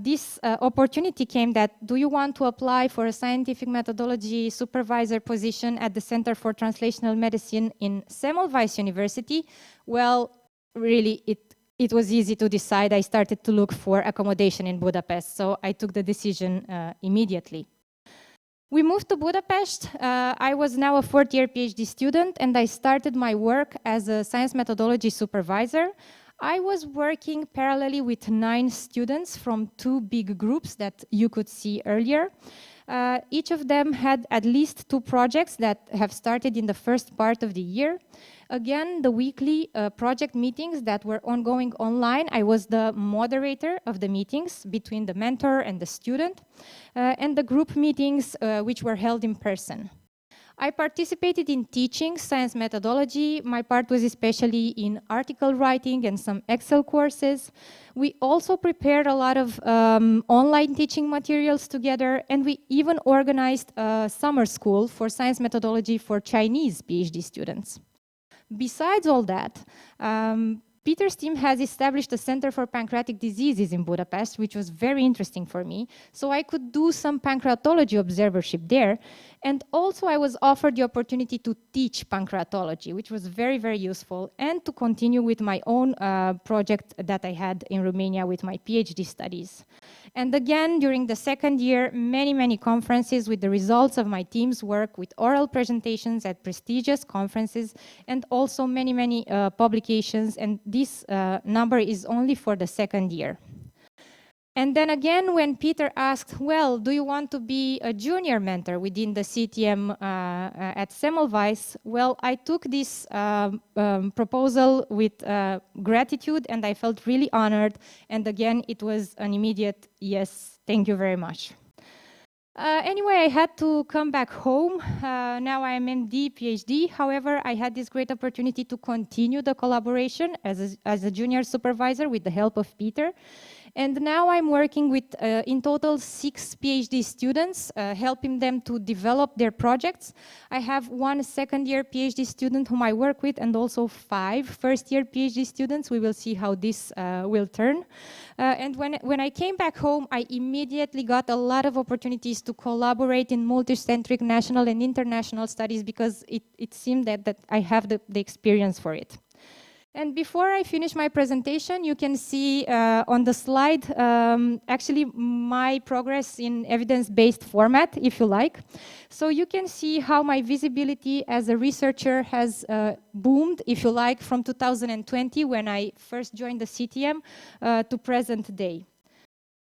this opportunity came that, do you want to apply for a scientific methodology supervisor position at the Center for Translational Medicine in Semmelweis University? Well, really, it was easy to decide. I started to look for accommodation in Budapest, so I took the decision immediately. We moved to Budapest. I was now a 4th-year PhD student, and I started my work as a science methodology supervisor. I was working parallelly with 9 students from 2 big groups that you could see earlier. Each of them had at least 2 projects that have started in the first part of the year. Again, the weekly project meetings that were ongoing online, I was the moderator of the meetings between the mentor and the student, and the group meetings which were held in person. I participated in teaching science methodology. My part was especially in article writing and some Excel courses. We also prepared a lot of online teaching materials together, and we even organized a summer school for science methodology for Chinese PhD students. Besides all that, Peter's team has established a Center for Pancreatic Diseases in Budapest, which was very interesting for me. So I could do some pancreatology observership there. And also I was offered the opportunity to teach pancreatology, which was very useful, and to continue with my own project that I had in Romania with my PhD studies. And again, during the 2nd year, many conferences with the results of my team's work, with oral presentations at prestigious conferences, and also many publications. And this number is only for the 2nd year. And then again, when Peter asked, well, do you want to be a junior mentor within the CTM at Semmelweis? Well, I took this proposal with gratitude, and I felt really honored. And again, it was an immediate yes, thank you very much. Anyway, I had to come back home. Now I am MD, PhD. However, I had this great opportunity to continue the collaboration as a junior supervisor with the help of Peter. And now I'm working with, in total, 6 PhD students, helping them to develop their projects. I have 1 second-year PhD student whom I work with, and also 5 first-year PhD students. We will see how this will turn. And when I came back home, I immediately got a lot of opportunities to collaborate in multicentric national and international studies, because it seemed that I have the experience for it. And before I finish my presentation, you can see on the slide actually my progress in evidence-based format, if you like. So you can see how my visibility as a researcher has boomed, if you like, from 2020, when I first joined the CTM, to present day.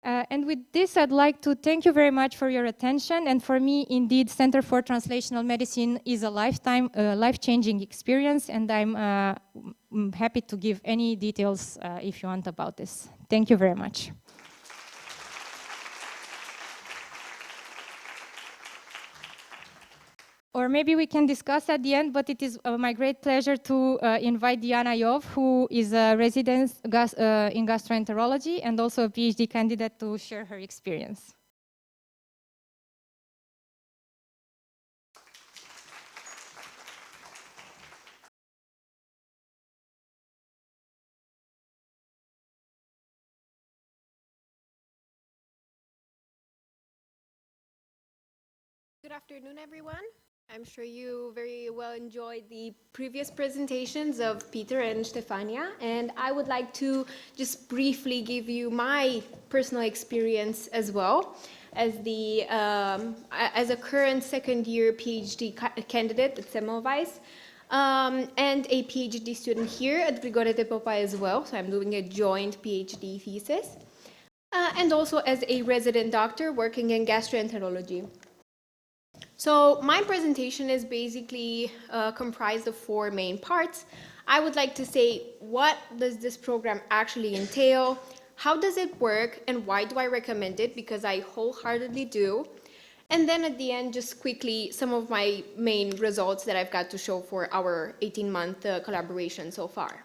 And with this, I'd like to thank you very much for your attention. And for me, indeed, Center for Translational Medicine is a life-changing experience, and I'm happy to give any details if you want about this. Thank you very much. Or maybe we can discuss at the end, but it is my great pleasure to invite Diana Iov, who is a resident in gastroenterology and also a PhD candidate, to share her experience. Good afternoon, everyone. I'm sure you very well enjoyed the previous presentations of Peter and Stefania, and I would like to just briefly give you my personal experience as well as as a current second-year PhD candidate at Semmelweis, and a PhD student here at Grigore Popa as well. So I'm doing a joint PhD thesis, and also as a resident doctor working in gastroenterology. So my presentation is basically comprised of four main parts. I would like to say, what does this program actually entail? How does it work? And why do I recommend it? Because I wholeheartedly do. And then at the end, just quickly, some of my main results that I've got to show for our 18-month collaboration so far.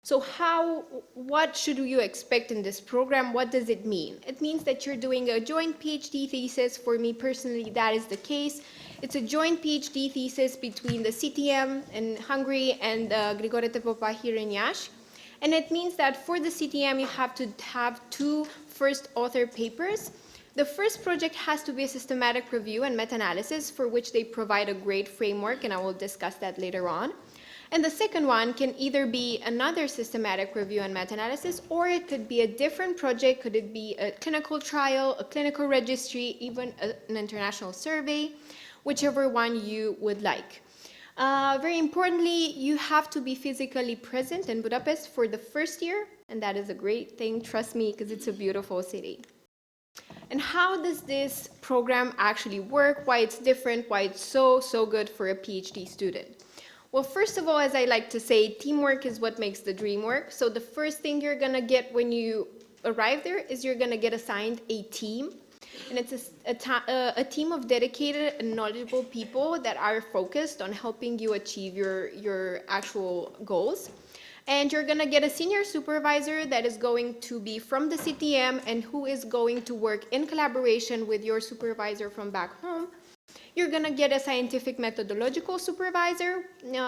So what should you expect in this program? What does it mean? It means that you're doing a joint PhD thesis. For me personally, that is the case. It's a joint PhD thesis between the CTM in Hungary and Grigore Popa here in Iași. And it means that for the CTM, you have to have two first author papers. The first project has to be a systematic review and meta-analysis, for which they provide a great framework, and I will discuss that later on. And the second one can either be another systematic review and meta-analysis, or it could be a different project. Could it be a clinical trial, a clinical registry, even an international survey, whichever one you would like. Very importantly, you have to be physically present in Budapest for the first year, and that is a great thing, trust me, because it's a beautiful city. And how does this program actually work? Why it's different? Why it's so good for a PhD student? Well, first of all, as I like to say, teamwork is what makes the dream work. So the first thing you're going to get when you arrive there is you're going to get assigned a team. And it's a team of dedicated and knowledgeable people that are focused on helping you achieve your actual goals. And you're going to get a senior supervisor that is going to be from the CTM and who is going to work in collaboration with your supervisor from back home. You're going to get a scientific methodological supervisor,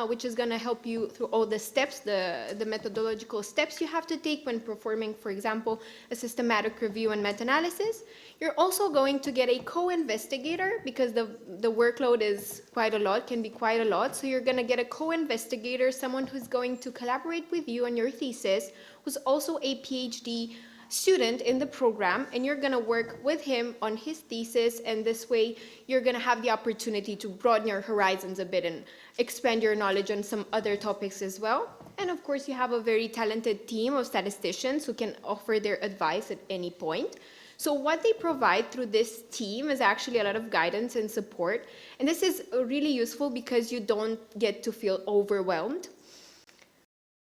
which is going to help you through all the steps, the methodological steps you have to take when performing, for example, a systematic review and meta-analysis. You're also going to get a co-investigator, because the workload is quite a lot, can be quite a lot. So you're going to get a co-investigator, someone who's going to collaborate with you on your thesis, who's also a PhD student in the program, and you're going to work with him on his thesis, and this way you're going to have the opportunity to broaden your horizons a bit and expand your knowledge on some other topics as well. And of course, you have a very talented team of statisticians who can offer their advice at any point. So what they provide through this team is actually a lot of guidance and support, and this is really useful because you don't get to feel overwhelmed.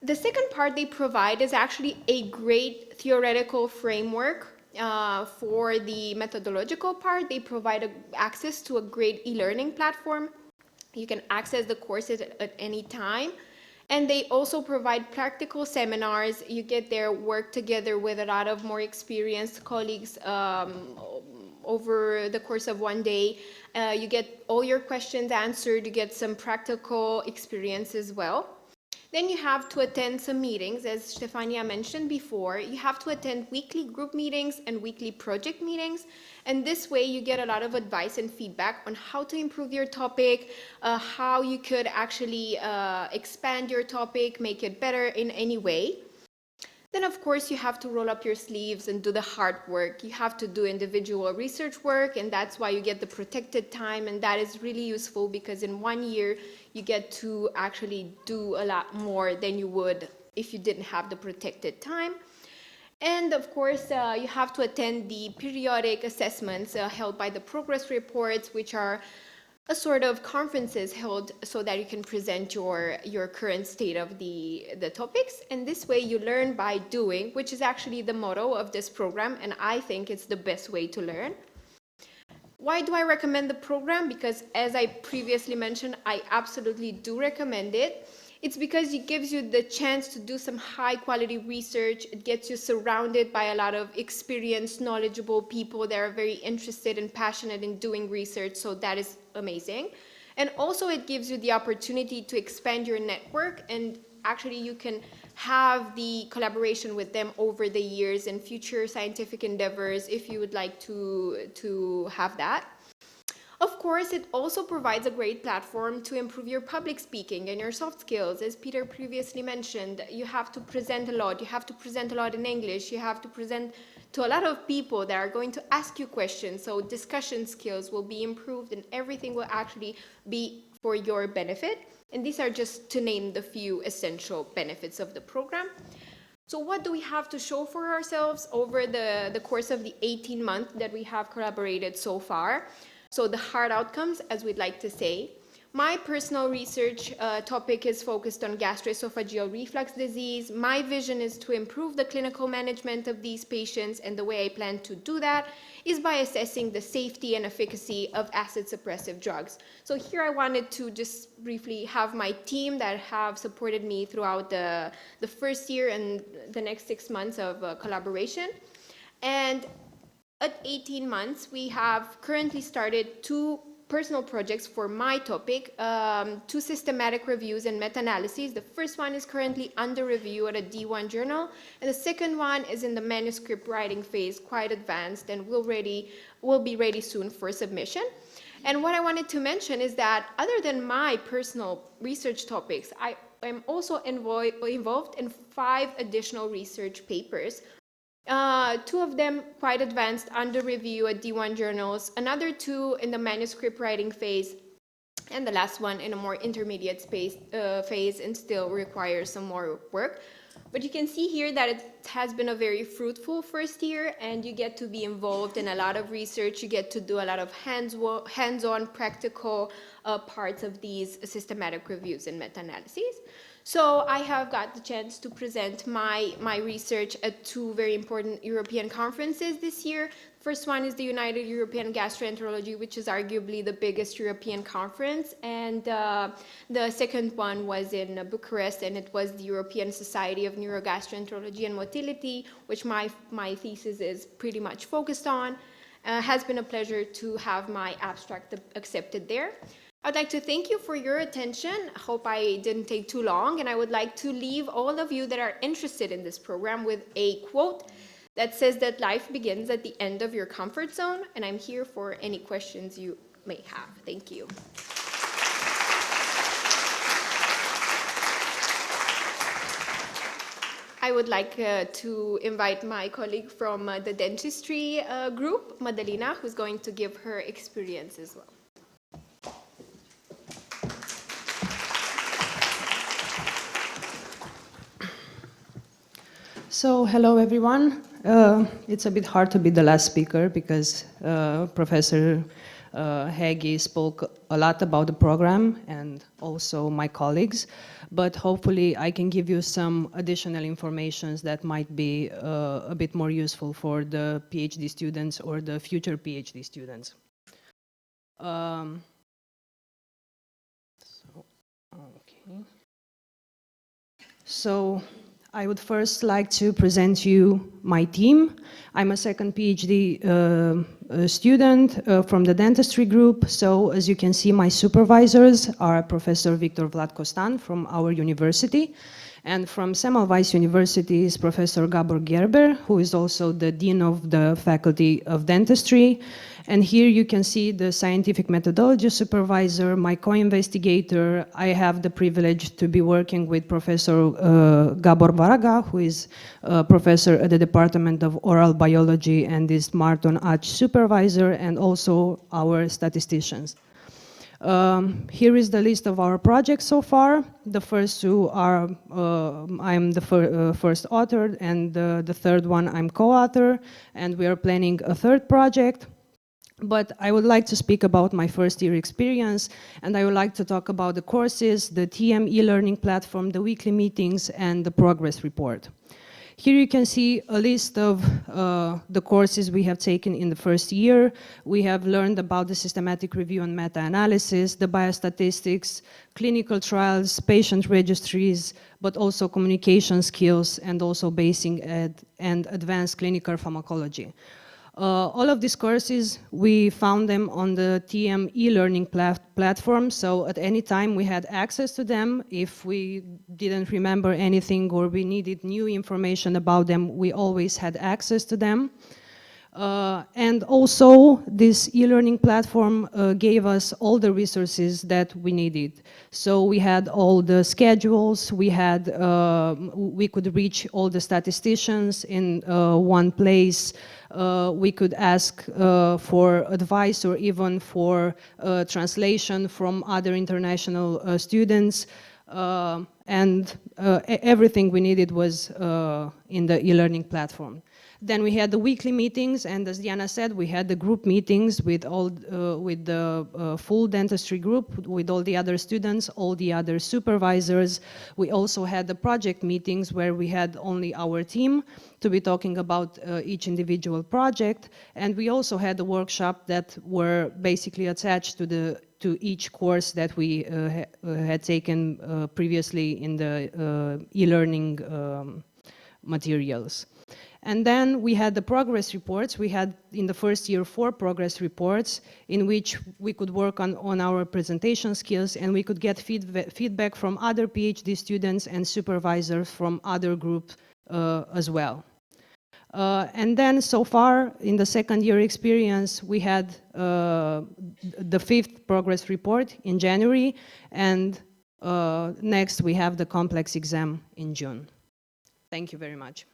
The second part they provide is actually a great theoretical framework. For the methodological part, they provide access to a great e-learning platform. You can access the courses at any time. And they also provide practical seminars. You get there, work together with a lot of more experienced colleagues over the course of one day. You get all your questions answered. You get some practical experience as well. Then you have to attend some meetings, as Stefania mentioned before. You have to attend weekly group meetings and weekly project meetings. And this way you get a lot of advice and feedback on how to improve your topic, how you could actually expand your topic, make it better in any way. Then, of course, you have to roll up your sleeves and do the hard work. You have to do individual research work, and that's why you get the protected time, and that is really useful because in 1 year, you get to actually do a lot more than you would if you didn't have the protected time. And of course, you have to attend the periodic assessments held by the progress reports, which are a sort of conferences held so that you can present your current state of the topics. And this way you learn by doing, which is actually the motto of this program, and I think it's the best way to learn. Why do I recommend the program? Because as I previously mentioned, I absolutely do recommend it. It's because it gives you the chance to do some high quality research. It gets you surrounded by a lot of experienced, knowledgeable people that are very interested and passionate in doing research, so that is amazing. And also it gives you the opportunity to expand your network, and actually you can have the collaboration with them over the years in future scientific endeavors if you would like to have that. Of course, it also provides a great platform to improve your public speaking and your soft skills. As Peter previously mentioned, you have to present a lot. You have to present a lot in English. You have to present to a lot of people that are going to ask you questions. So discussion skills will be improved and everything will actually be for your benefit. And these are just to name the few essential benefits of the program. So what do we have to show for ourselves over the course of the 18 months that we have collaborated so far? So the hard outcomes, as we'd like to say. My personal research topic is focused on gastroesophageal reflux disease. My vision is to improve the clinical management of these patients, and the way I plan to do that is by assessing the safety and efficacy of acid suppressive drugs. So here I wanted to just briefly have my team that have supported me throughout the first year and the next 6 months of collaboration. And at 18 months, we have currently started 2 personal projects for my topic, 2 systematic reviews and meta-analyses. The first one is currently under review at a D1 journal, and the second one is in the manuscript writing phase, quite advanced, and will be ready soon for submission. And what I wanted to mention is that other than my personal research topics, I am also involved in 5 additional research papers. 2 of them quite advanced under review at D1 journals, another 2 in the manuscript writing phase, and the last one in a more intermediate phase and still requires some more work. But you can see here that it has been a very fruitful first year, and you get to be involved in a lot of research. You get to do a lot of hands-on practical parts of these systematic reviews and meta-analyses. So I have got the chance to present my research at 2 very important European conferences this year. First one is the United European Gastroenterology, which is arguably the biggest European conference. And the second one was in Bucharest, and it was the European Society of Neurogastroenterology and Motility, which my thesis is pretty much focused on. Has been a pleasure to have my abstract accepted there. I'd like to thank you for your attention. I hope I didn't take too long, and I would like to leave all of you that are interested in this program with a quote that says that life begins at the end of your comfort zone, and I'm here for any questions you may have. Thank you. I would like to invite my colleague from the dentistry group, Madalina, who's going to give her experience as well. So, hello everyone. It's a bit hard to be the last speaker because Professor Hegyi spoke a lot about the program and also my colleagues, but hopefully I can give you some additional information that might be a bit more useful for the PhD students or the future PhD students. So I would first like to present you my team. I'm a second PhD student from the dentistry group. So as you can see, my supervisors are Professor Victor Vlad Costan from our university, and from Semmelweis University is Professor Gabor Gerber, who is also the Dean of the Faculty of Dentistry. And here you can see the scientific methodology supervisor, my co-investigator. I have the privilege to be working with Professor Gabor Baraga, who is a professor at the Department of Oral Biology and is Marton Aci supervisor, and also our statisticians. Here is the list of our projects so far. The first 2 are, I'm the first author, and the third one I'm co-author, and we are planning a 3rd project. But I would like to speak about my first year experience, and I would like to talk about the courses, the TM e-learning platform, the weekly meetings, and the progress report. Here you can see a list of the courses we have taken in the first year. We have learned about the systematic review and meta-analysis, the biostatistics, clinical trials, patient registries, but also communication skills, and also basic and advanced clinical pharmacology. All of these courses, we found them on the TM e-learning platform, so at any time we had access to them. If we didn't remember anything or we needed new information about them, we always had access to them. And also, this e-learning platform gave us all the resources that we needed. So we had all the schedules, we could reach all the statisticians in one place. We could ask for advice or even for translation from other international students. And everything we needed was in the e-learning platform. Then we had the weekly meetings, and as Diana said, we had the group meetings with the full dentistry group, with all the other students, all the other supervisors. We also had the project meetings where we had only our team to be talking about each individual project, and we also had a workshop that were basically attached to each course that we had taken previously in the e-learning materials. And then we had the progress reports. We had in the first year 4 progress reports in which we could work on our presentation skills, and we could get feedback from other PhD students and supervisors from other groups as well. And then so far in the second year experience, we had the 5th progress report in January, and next we have the complex exam in June. Thank you very much.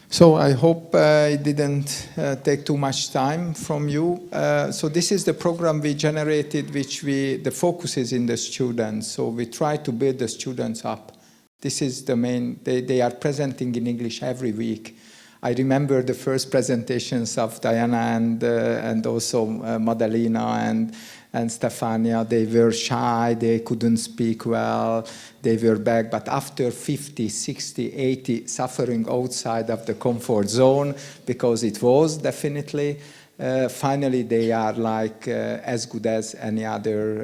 So I hope it didn't take too much time from you. So this is the program we generated, the focus is in the students. So we try to build the students up. This is the main, they are presenting in English every week. I remember the first presentations of Diana and also Madalena and Stefania. They were shy, they couldn't speak well, they were back. But after 50, 60, 80, suffering outside of the comfort zone, because it was definitely, finally they are like as good as any other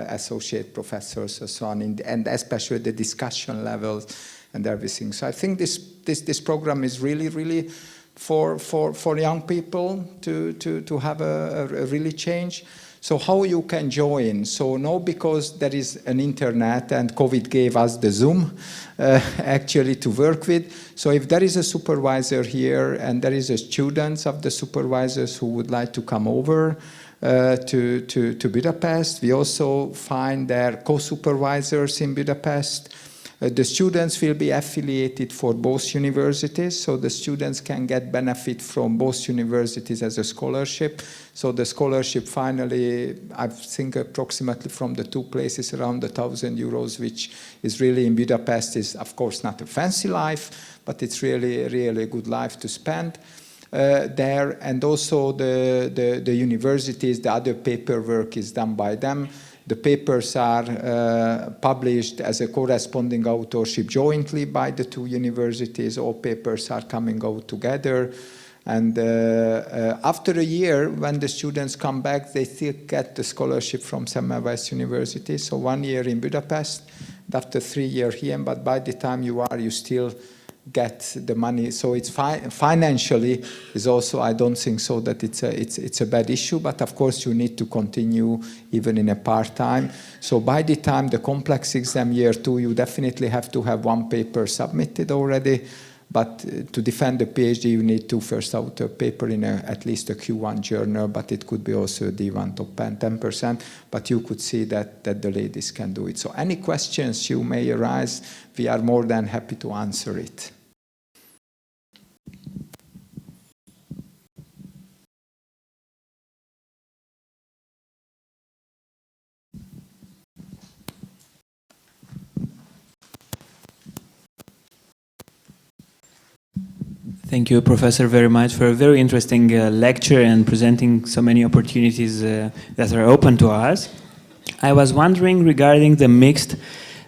associate professors and so on, and especially the discussion levels and everything. So I think this program is really for young people to have a really change. So how you can join? So now, because there is an internet and COVID gave us the Zoom actually to work with. So if there is a supervisor here and there is a students of the supervisors who would like to come over to Budapest, we also find their co-supervisors in Budapest. The students will be affiliated for both universities, so the students can get benefit from both universities as a scholarship. So the scholarship finally, I think approximately from the 2 places around €1,000, which is really in Budapest, is of course not a fancy life, but it's really a good life to spend there. And also the universities, the other paperwork is done by them. The papers are published as a corresponding authorship jointly by the 2 universities. All papers are coming out together. And after a year, when the students come back, they still get the scholarship from Semmelweis University. So 1 year in Budapest, and after 3 years here. But by the time you still get the money. So it's financially is also, I don't think so that it's a bad issue, but of course you need to continue even in a part-time. So by the time the complex exam year 2, you definitely have to have 1 paper submitted already, but to defend the PhD you need to first out a paper in at least a Q1 journal, but it could be also a D1 top 10%, but you could see that the ladies can do it. So any questions you may arise, we are more than happy to answer it. Thank you, Professor, very much for a very interesting lecture and presenting so many opportunities that are open to us. I was wondering regarding the mixed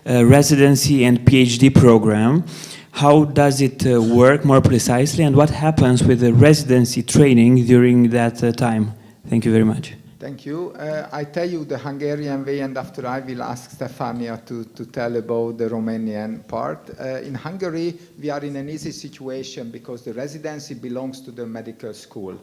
residency and PhD program, how does it work more precisely, and what happens with the residency training during that time? Thank you very much. Thank you. I tell you the Hungarian way, and after I will ask Stefania to tell about the Romanian part. In Hungary, we are in an easy situation because the residency belongs to the medical school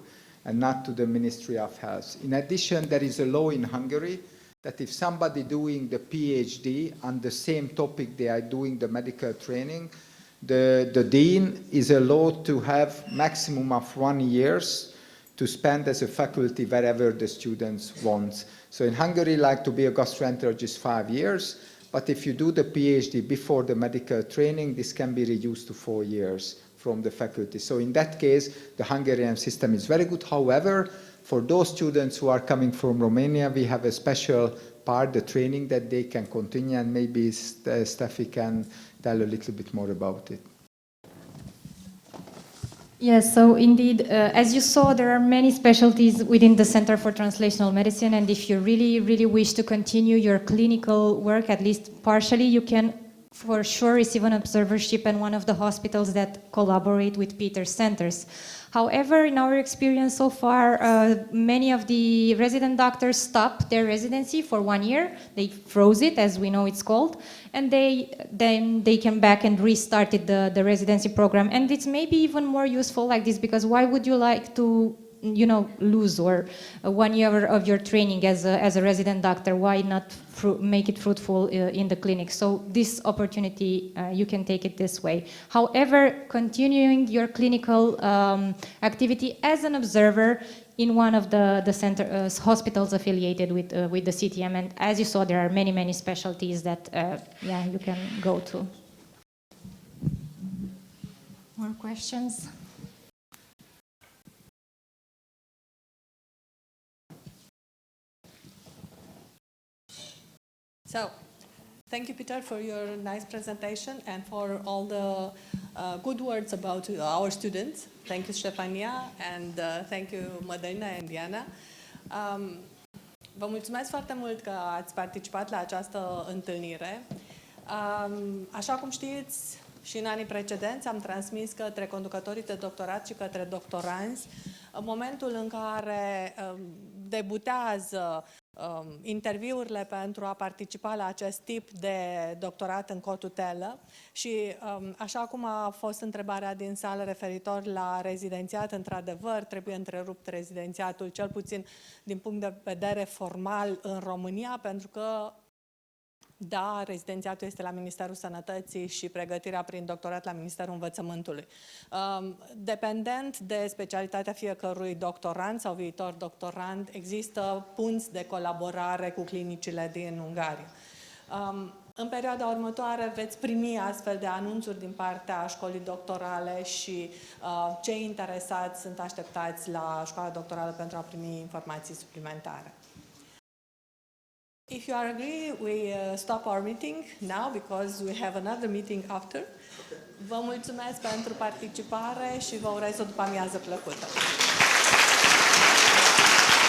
and not to the Ministry of Health. In addition, there is a law in Hungary that if somebody doing the PhD on the same topic they are doing the medical training, the dean is allowed to have maximum of 1 year to spend as a faculty wherever the students want. So in Hungary, like to be a gastroenterologist 5 years, but if you do the PhD before the medical training, this can be reduced to 4 years from the faculty. So in that case, the Hungarian system is very good. However, for those students who are coming from Romania, we have a special part, the training that they can continue, and maybe Steffi can tell a little bit more about it. Yes, so indeed, as you saw, there are many specialties within the Center for Translational Medicine, and if you really, really wish to continue your clinical work, at least partially, you can for sure receive an observership in one of the hospitals that collaborate with Peter's centers. However, in our experience so far, many of the resident doctors stopped their residency for 1 year. They froze it, as we know it's called, and then they came back and restarted the residency program. And it's maybe even more useful like this, because why would you like to, you know, lose or 1 year of your training as a resident doctor? Why not make it fruitful in the clinic? So this opportunity, you can take it this way. However, continuing your clinical activity as an observer in one of the center hospitals affiliated with the CTM, and as you saw, there are many specialties that you can go to. More questions? So, thank you, Peter, for your nice presentation and for all the good words about our students. Thank you, Stefania, and thank you, Mădălina and Diana. Vă mulțumesc foarte mult că ați participat la această întâlnire. Așa cum știți, și în anii precedenți am transmis către conducătorii de doctorat și către doctoranzi în momentul în care debutează interviurile pentru a participa la acest tip de doctorat în cotutelă și așa cum a fost întrebarea din sală referitor la rezidențiat, într-adevăr trebuie întrerupt rezidențiatul, cel puțin din punct de vedere formal în România, pentru că da, rezidențiatul este la Ministerul Sănătății și pregătirea prin doctorat la Ministerul Învățământului. Dependent de specialitatea fiecărui doctorand sau viitor doctorand, există punți de colaborare cu clinicile din Ungaria. În perioada următoare veți primi astfel de anunțuri din partea școlii doctorale și cei interesați sunt așteptați la școala doctorală pentru a primi informații suplimentare. If you are agree, we stop our meeting now because we have another meeting after. Vă mulțumesc pentru participare și vă urez o după-amiază plăcută.